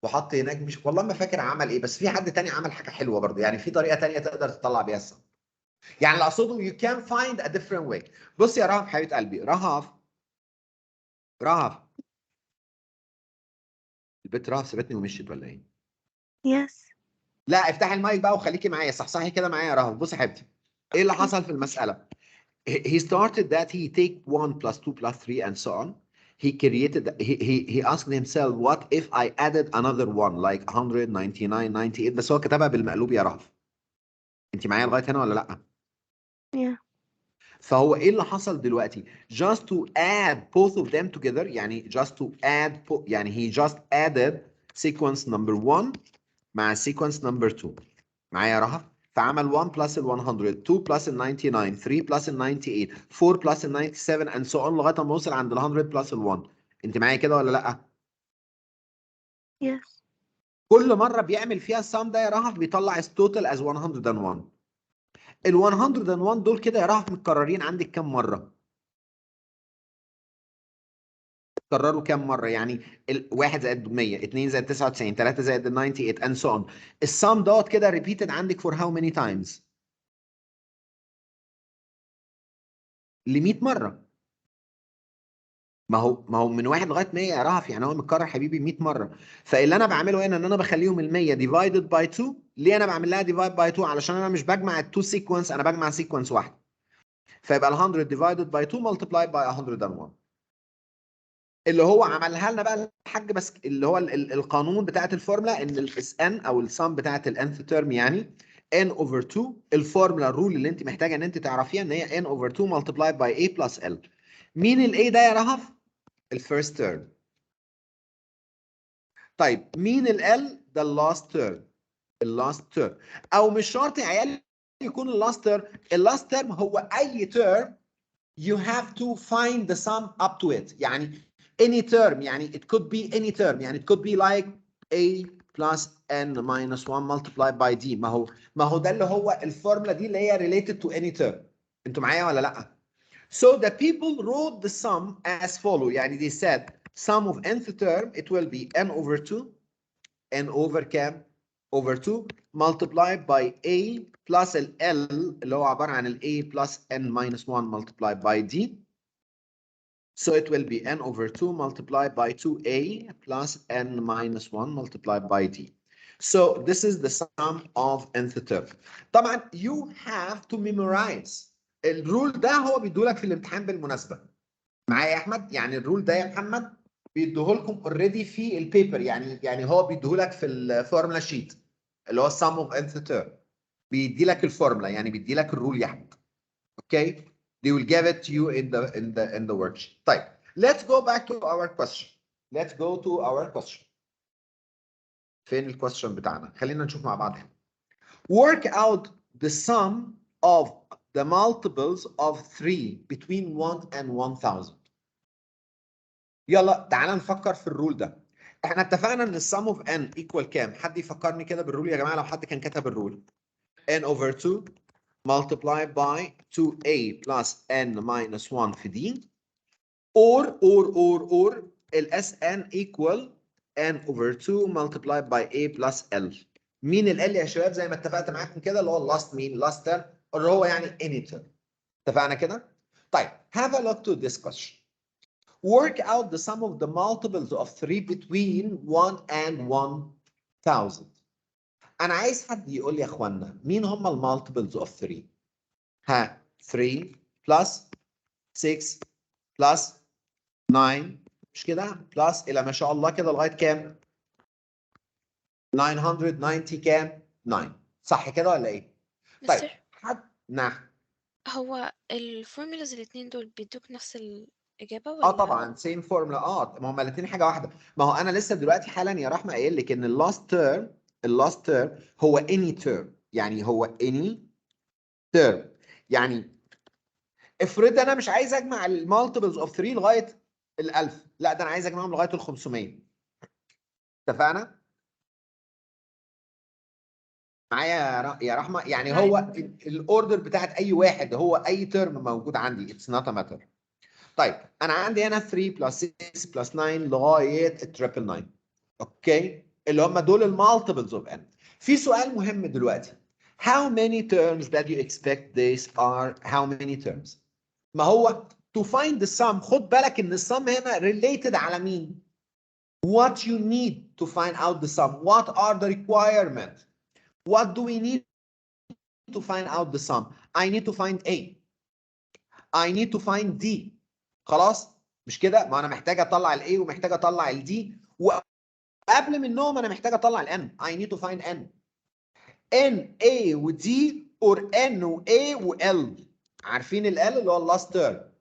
وحط هناك، مش والله ما فاكر عمل ايه، بس في حد تاني عمل حاجه حلوه برضه، يعني في طريقه تانيه تقدر تطلع بيها السم. يعني اللي اقصده you can find a different way. بص يا رهف حبيبه قلبي، رهف البت رهف سابتني ومشيت ولا ايه؟ Yes. لا افتحي المايك بقى وخليكي معايا، صحصحي كده معايا يا رهف. بصي يا حبيبتي، ايه اللي حصل في المساله؟ He started that he take 1 plus 2 plus 3 and so on. He created, he asked himself what if I added another one like 100 99 98، بس هو كتبها بالمقلوب يا رهف. انت معايا لغايه هنا ولا لا؟ Yeah. فهو ايه اللي حصل دلوقتي؟ just to add both of them together، يعني just to add يعني he just added sequence number 1 مع sequence number 2. معايا يا رهف؟ فعمل 1 plus ال 100 2 plus ال 99 3 plus ال 98 4 plus ال 97 and so on لغايه ما وصل عند ال 100 plus ال 1. انت معايا كده ولا لا؟ Yes. كل مره بيعمل فيها السم ده يا رهف بيطلع التوتال as 101. ال 101 دول كده يا رهف متكررين عندك كام مره؟ كرروا كام مره؟ يعني 1 زائد 100 2 زائد 99 3 زائد 98 and so on. السم دوت كده repeated عندك for how many times؟ ل 100 مره. ما هو من 1 لغايه 100 يا رهف، يعني هو متكرر حبيبي 100 مره. فاللي انا بعمله هنا ان انا بخليهم ال 100 divided by 2. ليه انا بعمل لها divide by 2؟ علشان انا مش بجمع التو سيكونس، انا بجمع سيكونس واحده. فيبقى ال 100 divided by 2 multiplied by 101. اللي هو عملها لنا بقى الحاج، بس اللي هو القانون بتاعت الفورمولا ان الاس ان او السم بتاعت الانث تيرم يعني n over 2. الفورمولا الرول اللي انت محتاجه ان انت تعرفيها ان هي n over 2 multiplied by a plus l. مين ال a ده يا رهف؟ الفيرست تيرم. طيب مين ال l؟ ده اللاست تيرم. اللاست تيرم، او مش شرط يا عيال يكون اللاست تيرم. اللاست تيرم هو اي تيرم you have to find the sum up to it. يعني any term، يعني it could be any term، يعني it could be like a plus n minus 1 multiplied by d. ما هو ده اللي هو الفورمولا دي اللي هي related to any term. انتوا معايا ولا لا؟ So the people wrote the sum as follow. يعني they said sum of nth term it will be n over 2 n over كام؟ over 2 multiplied by A plus ال L اللي هو عبارة عن ال A plus N minus 1 multiplied by D. So it will be N over 2 multiplied by 2A plus N minus 1 multiplied by D. So this is the sum of nth term. طبعا you have to memorize. الرول ده هو بيدولك في الامتحان بالمناسبة. معايا يا أحمد؟ يعني الرول ده يا محمد بيديهولكم اوريدي في البيبر، يعني هو بيديهولك في الفورمولا شيت اللي هو sum of nth term. بيدي لك الفورمولا، يعني بيدي لك الرول يا احمد. اوكي؟ They will give it to you in the worksheet. طيب let's go back to our question. Let's go to our question. فين الكويستشن بتاعنا؟ خلينا نشوف مع بعض هنا. Work out the sum of the multiples of 3 between 1 and 1000. يلا تعالى نفكر في الرول ده. احنا اتفقنا ان السم اوف n equal كام؟ حد يفكرني كده بالرول يا جماعه لو حد كان كتب الرول. n over 2 multiplied by 2a plus n minus 1 في دي or ال sn equal n over 2 multiplied by a plus l. مين ال l يا شباب؟ زي ما اتفقت معاكم كده اللي هو last مين؟ last term اللي هو يعني any term. اتفقنا كده؟ طيب have a look to this question. Work out the sum of the multiples of 3 between 1 and 1000. أنا عايز حد يقول لي يا إخوانا مين هم المالتيبلز of 3؟ ها 3 plus 6 plus 9 مش كده؟ plus إلى ما شاء الله كده لغاية كام؟ 990 كام؟ 9 صح كده ولا إيه؟ طيب مستر حد نعم هو الفورمولاز الاتنين دول بيدوك نفس الإجابة ولا؟ طبعا سيم فورمولا. ما هما الاثنين حاجه واحده. ما هو انا لسه دلوقتي حالا يا رحمه قايل لك ان اللاست تيرم هو اني تيرم، يعني هو اني تيرم. يعني افرض انا مش عايز اجمع المالتيبلز اوف 3 لغايه ال 1000، لا ده انا عايز اجمعهم لغايه ال 500. اتفقنا؟ معايا يا رحمه؟ يعني هو الاوردر بتاعت اي واحد هو اي تيرم موجود عندي اتس نوت ا ماتر. طيب انا عندي هنا 3 بلس 6 بلس 9 لغايه التريبل 9. اوكي؟ اللي هم دول المالتيبلز اوف n. في سؤال مهم دلوقتي. How many terms that you expect these are how many terms؟ ما هو to find the sum خد بالك ان السم هنا related على مين؟ What you need to find out the sum. What are the requirements? What do we need to find out the sum? I need to find A. I need to find D. خلاص؟ مش كده؟ ما انا محتاج اطلع ال A ومحتاج اطلع ال D وقبل منهم انا محتاج اطلع ال N. I need to find N. N A و D or N و A و L. عارفين ال L اللي هو اللاست تيرم.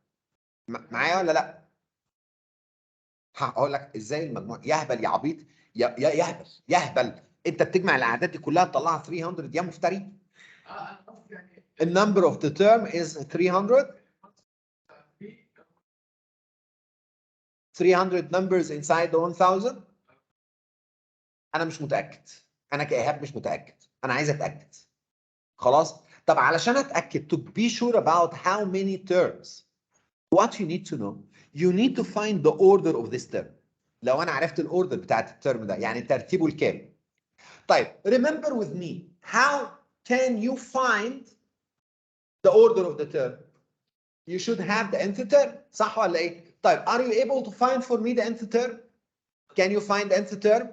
معايا ولا لا؟ هقول لك ازاي المجموع. يهبل يا عبيط يهبل. انت بتجمع الاعداد دي كلها تطلعها 300 يا مفتري. النمبر اوف ذا تيرم از 300. 300 numbers inside the 1000. انا مش متاكد، انا كايهاب مش متاكد، انا عايز اتاكد. خلاص؟ طب علشان اتاكد to be sure about how many terms, what you need to know, you need to find the order of this term. لو انا عرفت الاوردر بتاعت الترم ده يعني ترتيبه الكام. طيب remember with me how can you find the order of the term? You should have the nth term. صح ولا ايه؟ طيب are you able to find for me the nth term? Can you find the nth term?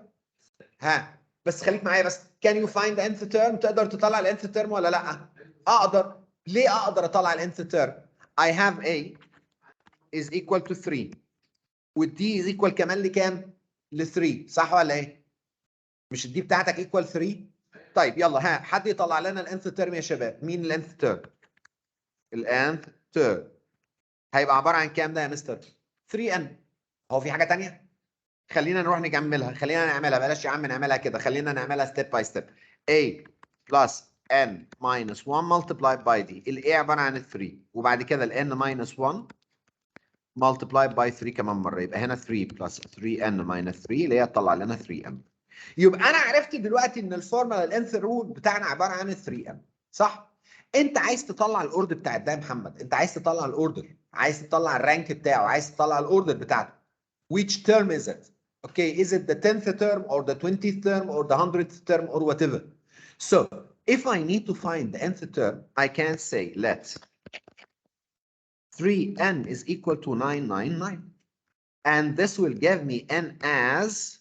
ها بس خليك معايا بس. Can you find the nth term؟ تقدر تطلع ال nth term ولا لا؟ اقدر. ليه اقدر اطلع ال nth term؟ I have A is equal to 3 وال D is equal كمان لكام؟ ل 3 صح ولا ايه؟ مش الدي بتاعتك equal 3؟ طيب يلا ها حد يطلع لنا ال nth term يا شباب. مين ال nth term؟ ال nth term هيبقى عباره عن كام ده يا مستر؟ 3n. هو في حاجه ثانيه؟ خلينا نروح نكملها، خلينا نعملها، بلاش يا عم نعملها كده، خلينا نعملها ستيب باي ستيب. A plus n minus 1 multiplied by d. ال A عباره عن 3 وبعد كده ال n minus 1 multiplied by 3 كمان مره، يبقى هنا 3 plus 3n minus 3 اللي هي تطلع لنا 3m. يبقى انا عرفت دلوقتي ان الفورمولا الانث رول بتاعنا عباره عن 3m صح؟ انت عايز تطلع الاوردر بتاع ده يا محمد، انت عايز تطلع الاوردر، عايز تطلع الرانك بتاعه، عايز تطلع الاوردر بتاعته. Which term is it? Okay, is it the 10th term or the 20th term or the 100th term or whatever? So if I need to find the nth term, I can say let 3n is equal to 999. And this will give me n as,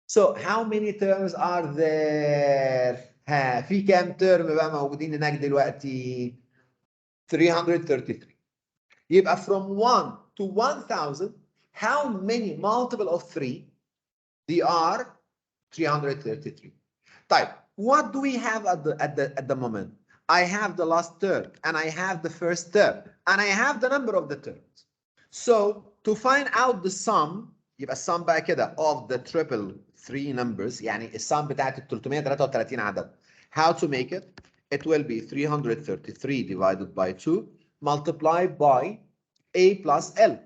so how many terms are there? ها في كام term بقى موجودين هناك دلوقتي؟ 333. يبقى from 1 to 1000, how many multiple of 3? They are 333. طيب, what do we have at the moment? I have the last term, and I have the first term, and I have the number of the terms. So to find out the sum, يبقى السم بقى كده of the triple 3 numbers, يعني السم بتاعت ال 333 عدد. How to make it? It will be 333 divided by 2 multiplied by a plus l.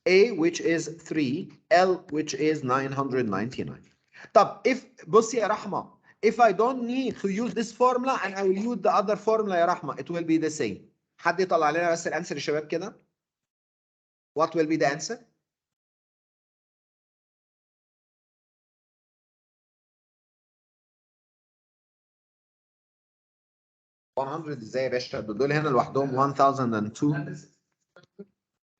A which is 3, L which is 999. طب بصي يا رحمة, if I don't need to use this formula and I will use the other formula يا رحمة, it will be the same. حد يطلع لنا بس الانسر يا شباب كده. What will be the answer? ازاي يا باشا؟ دول هنا لوحدهم 1002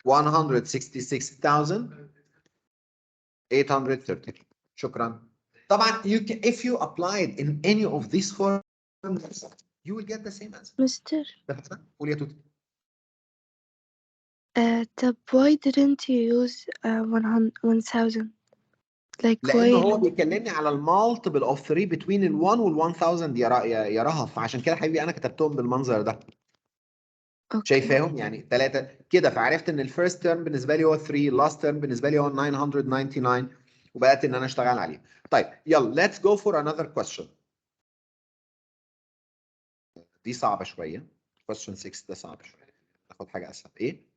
166,830. شكرا. طبعا you can, if you applied in any of these formulas you will get the same answer. مستر قول يا توتي. طب why didn't you use 1000? Like لأنه why? هو بيكلمني على المالتيبل اوف 3 between ال 1 وال 1000 يا رهف، فعشان كده حبيبي انا كتبتهم بالمنظر ده. Okay. شايفاهم يعني 3 كده، فعرفت ان الفيرست تيرم بالنسبه لي هو 3، اللاست تيرم بالنسبه لي هو 999، وبدات ان انا اشتغل عليه. طيب يلا let's go for another question. دي صعبه شويه. question 6 ده صعب شويه. ناخد حاجه اسهل. ايه؟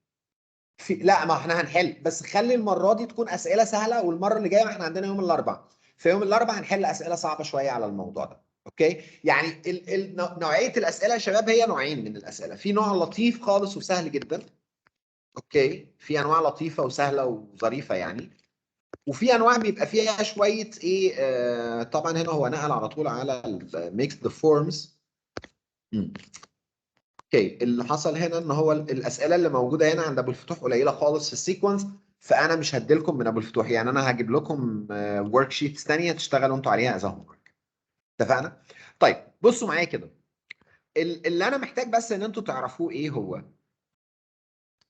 لا، ما احنا هنحل، بس خلي المره دي تكون اسئله سهله، والمره اللي جايه ما احنا عندنا يوم الاربعاء. في يوم الاربعاء هنحل اسئله صعبه شويه على الموضوع ده. اوكي؟ يعني نوعيه الاسئله يا شباب هي نوعين من الاسئله، في نوع لطيف خالص وسهل جدا. اوكي؟ في انواع لطيفه وسهله وظريفه يعني، وفي انواع بيبقى فيها شويه ايه، طبعا هنا هو نقل على طول على ميكس ذا فورمز. اوكي، اللي حصل هنا ان هو الاسئله اللي موجوده هنا عند ابو الفتوح قليله خالص في السيكونس، فانا مش هديلكم من ابو الفتوح، يعني انا هجيب لكم ورك شيتس ثانيه تشتغلوا انتوا عليها از هوم ورك. اتفقنا؟ طيب بصوا معايا كده، اللي انا محتاج بس ان انتوا تعرفوه ايه هو.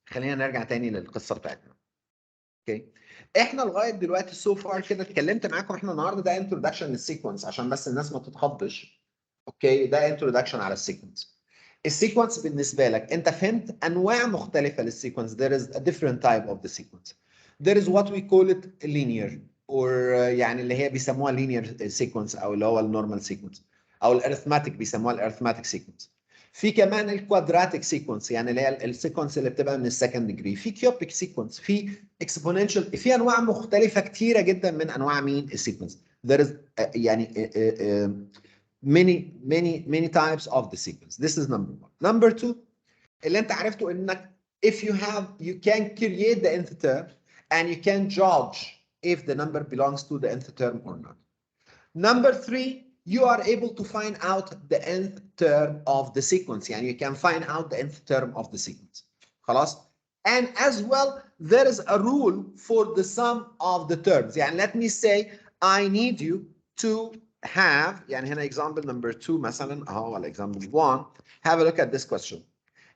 خلينا نرجع تاني للقصه بتاعتنا. اوكي، احنا لغايه دلوقتي سو فار كده اتكلمت معاكم، احنا النهارده ده انتروداكشن للسيكونس عشان بس الناس ما تتخضش. اوكي، ده انتروداكشن على السيكونس. السيكونس بالنسبه لك انت فهمت انواع مختلفه للسيكونس. there is a different type of the sequence. there is what we call it linear or يعني اللي هي بيسموها linear sequence او اللي هو النورمال sequence، او الارثماتيك بيسموها الارثماتيك sequence. في كمان الكوادراتيك سيكونس، يعني اللي هي السيكونس اللي بتبقى من السكند ديجري. في كيوبيك سيكونس، في اكسبوننشال، في انواع مختلفه كتيره جدا من انواع مين السيكونس. there is يعني many types of the sequence. This is number one. Number two, اللي انت عرفته انك if you can create the nth term and you can judge if the number belongs to the nth term or not. Number three, you are able to find out the nth term of the sequence. يعني you can find out the nth term of the sequence. خلاص؟ And as well, there is a rule for the sum of the terms. يعني let me say I need you to have, يعني هنا example number 2 مثلا اهو على example 1. Have a look at this question.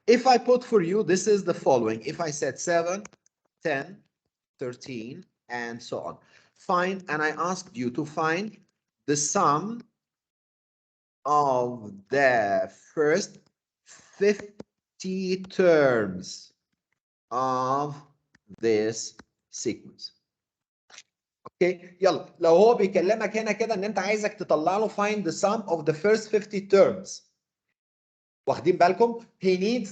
If I put for you, this is the following. If I said 7, 10, 13, and so on. Find, and I asked you to find the sum of the first 50 terms of this sequence. اوكي، يلا لو هو بيكلمك هنا كده ان انت عايزك تطلع له find the sum of the first 50 terms. واخدين بالكم؟ He needs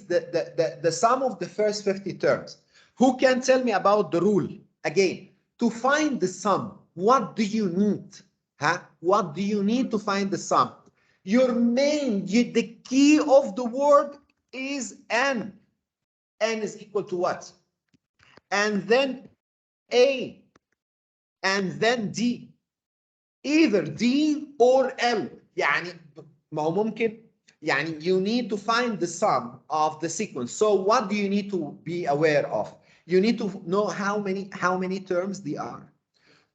the sum of the first 50 terms. Who can tell me about the rule? Again, to find the sum, what do you need? Huh? What do you need to find the sum? The key of the word is n. N is equal to what? And then A. and then D. Either D or L. يعني ما هو ممكن يعني you need to find the sum of the sequence. So what do you need to be aware of? You need to know how many terms they are.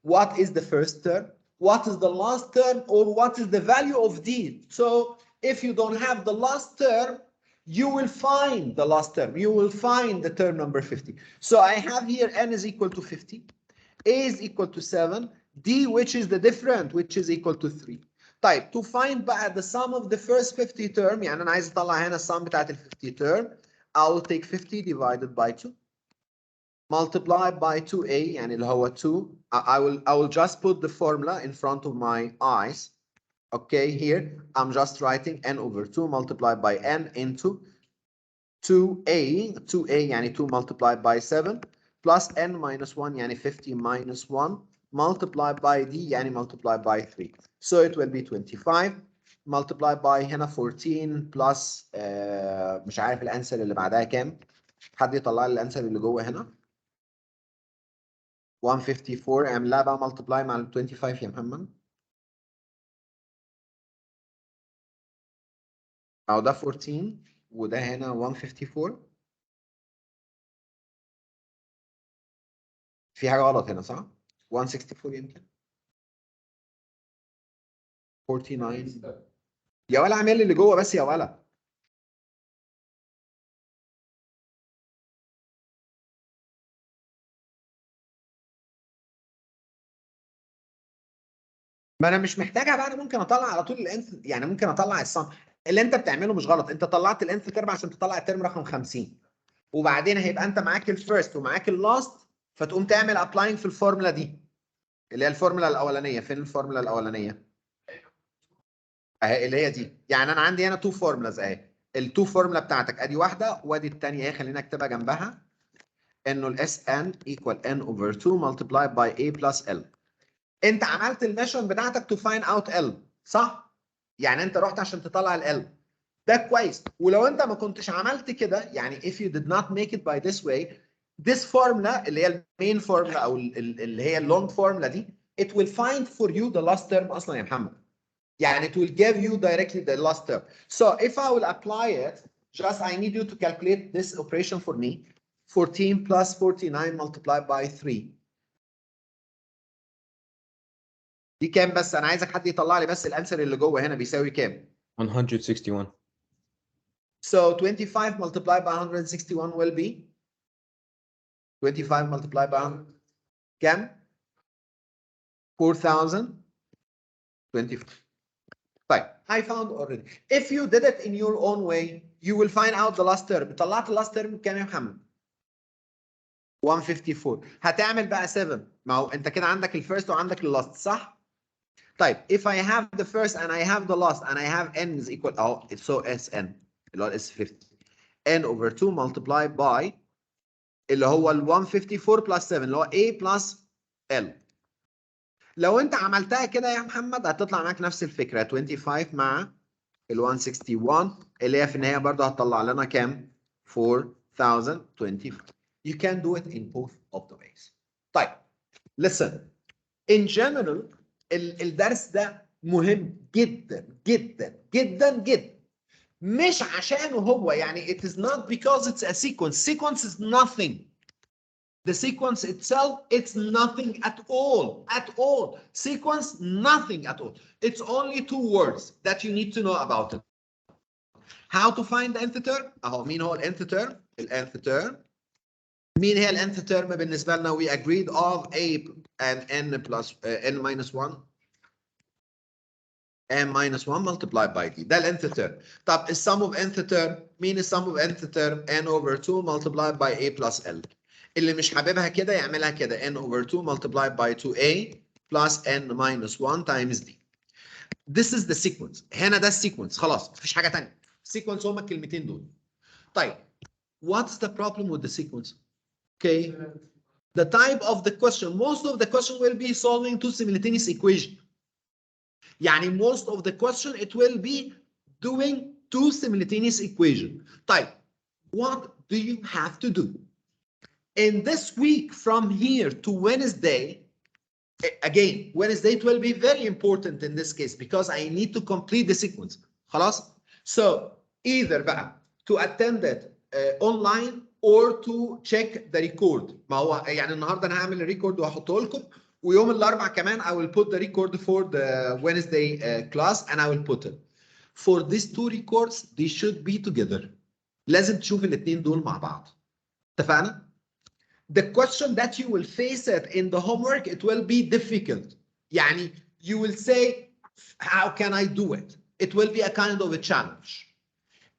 What is the first term? What is the last term? Or what is the value of D? So if you don't have the last term, you will find the last term. You will find the term number 50. So I have here N is equal to 50. A is equal to 7. D, which is the different, which is equal to 3. طيب to find بقى the sum of the first 50 term, يعني أنا عايز أطلع هنا السم بتاعت ال 50 term. I will take 50 divided by 2. Multiply by 2a, يعني اللي هو 2. I will just put the formula in front of my eyes. Okay, here I'm just writing n over 2 multiplied by n into 2a. 2a يعني 2 multiplied by 7 plus n minus 1 يعني 50 minus 1 multiplied by d يعني multiplied by 3. So it will be 25 multiplied by هنا 14 plus مش عارف الانسر اللي بعدها كام. حد يطلع لي الانسر اللي جوه هنا. 154. اعملها بقى multiply مع ال 25 يا محمد. أو ده 14 وده هنا 154. في حاجة غلط هنا صح؟ 164 يمكن. 49. يا ولا اعمل لي اللي جوه بس يا ولا. ما انا مش محتاجها بقى، انا ممكن اطلع على طول الانث، يعني ممكن اطلع الصم. اللي انت بتعمله مش غلط، انت طلعت الانث ترم عشان تطلع الترم رقم 50. وبعدين هيبقى انت معاك الفيرست ومعاك اللاست، فتقوم تعمل ابلاينج في الفورمولا دي اللي هي الفورمولا الاولانيه. فين الفورمولا الاولانيه؟ اهي اللي هي دي. يعني انا عندي هنا تو فورمولاز اهي. التو فورمولا بتاعتك ادي واحده وادي الثانيه اهي. خلينا اكتبها جنبها انه الاس ان ايكوال ان اوفر 2 ملتبلاي باي اي بلس ال. انت عملت الميشن بتاعتك تو فاين اوت ال صح؟ يعني انت رحت عشان تطلع ال. ده كويس. ولو انت ما كنتش عملت كده، يعني if you did not make it by this way, this formula اللي هي المين فورمولا او اللي هي اللونج فورمولا دي it will find for you the last term اصلا يا محمد. يعني it will give you directly the last term. So if I will apply it, just I need you to calculate this operation for me. 14 plus 49 multiplied by 3. دي كام بس؟ انا عايزك حد يطلع لي بس الانسر اللي جوه هنا بيساوي كام؟ 161. So 25 multiplied by 161 will be 25 multiplied by 100 كام؟ 4025. طيب I found already. If you did it in your own way, you will find out the last term. طلعت last term كام يا محمد؟ 154. هتعمل بقى 7. ما هو انت كده عندك الفيرست وعندك اللاست صح؟ طيب if I have the first and I have the last and I have n is equal اهو so sn اللي هو s 50 n over 2 multiplied by اللي هو ال 154 plus 7 اللي هو a plus l. لو انت عملتها كده يا محمد هتطلع معاك نفس الفكره 25 مع ال 161 اللي هي في النهايه برضه هتطلع لنا كام؟ 4025. You can do it in both of the ways. طيب listen, in general الدرس ده مهم جدا جدا جدا جدا. مش عشانه هو يعني it is not because it's a sequence. Sequence is nothing. The sequence itself, it's nothing at all. At all. Sequence, nothing at all. It's only two words that you need to know about it. How to find the nth term? اهو مين هو النth term؟ النth term. مين هي النth term بالنسبة لنا؟ We agreed of a and n plus n minus 1. n minus 1 multiplied by d. ده النth term. طب السم of nth term مين السم of nth term؟ n over 2 multiplied by a plus l. اللي مش حاببها كده يعملها كده n over 2 multiplied by 2a plus n minus 1 times d. This is the sequence. هنا ده السيكونس خلاص مفيش حاجة تانية. sequence هما الكلمتين دول. طيب what's the problem with the sequence? Okay. The type of the question, most of the question will be solving two simultaneous equations. يعني most of the question it will be doing two simultaneous equations. طيب what do you have to do? In this week from here to Wednesday, Again, Wednesday it will be very important in this case because I need to complete the sequence. خلاص؟ So either بقى to attend it online or to check the record. ما هو يعني النهارده انا هعمل الريكورد وهحطه لكم، ويوم الاربعاء كمان I will put the record for the Wednesday class and I will put it. For these two records they should be together. لازم تشوف الاثنين دول مع بعض. اتفقنا؟ The question that you will face it in the homework, it will be difficult. يعني you will say, how can I do it? It will be a kind of a challenge.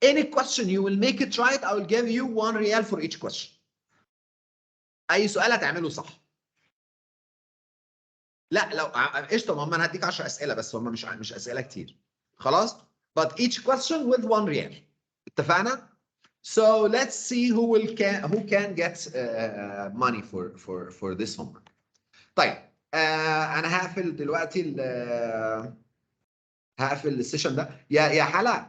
Any question you will make it right, I will give you 1 ريال for each question. أي سؤال هتعمله صح. لا لو قشطة، ما انا هديك 10 أسئلة بس هم مش أسئلة كتير. خلاص؟ But each question with 1 ريال. اتفقنا؟ So let's see who can get money for this homework. طيب انا هقفل دلوقتي هقفل السيشن ده. يا حلا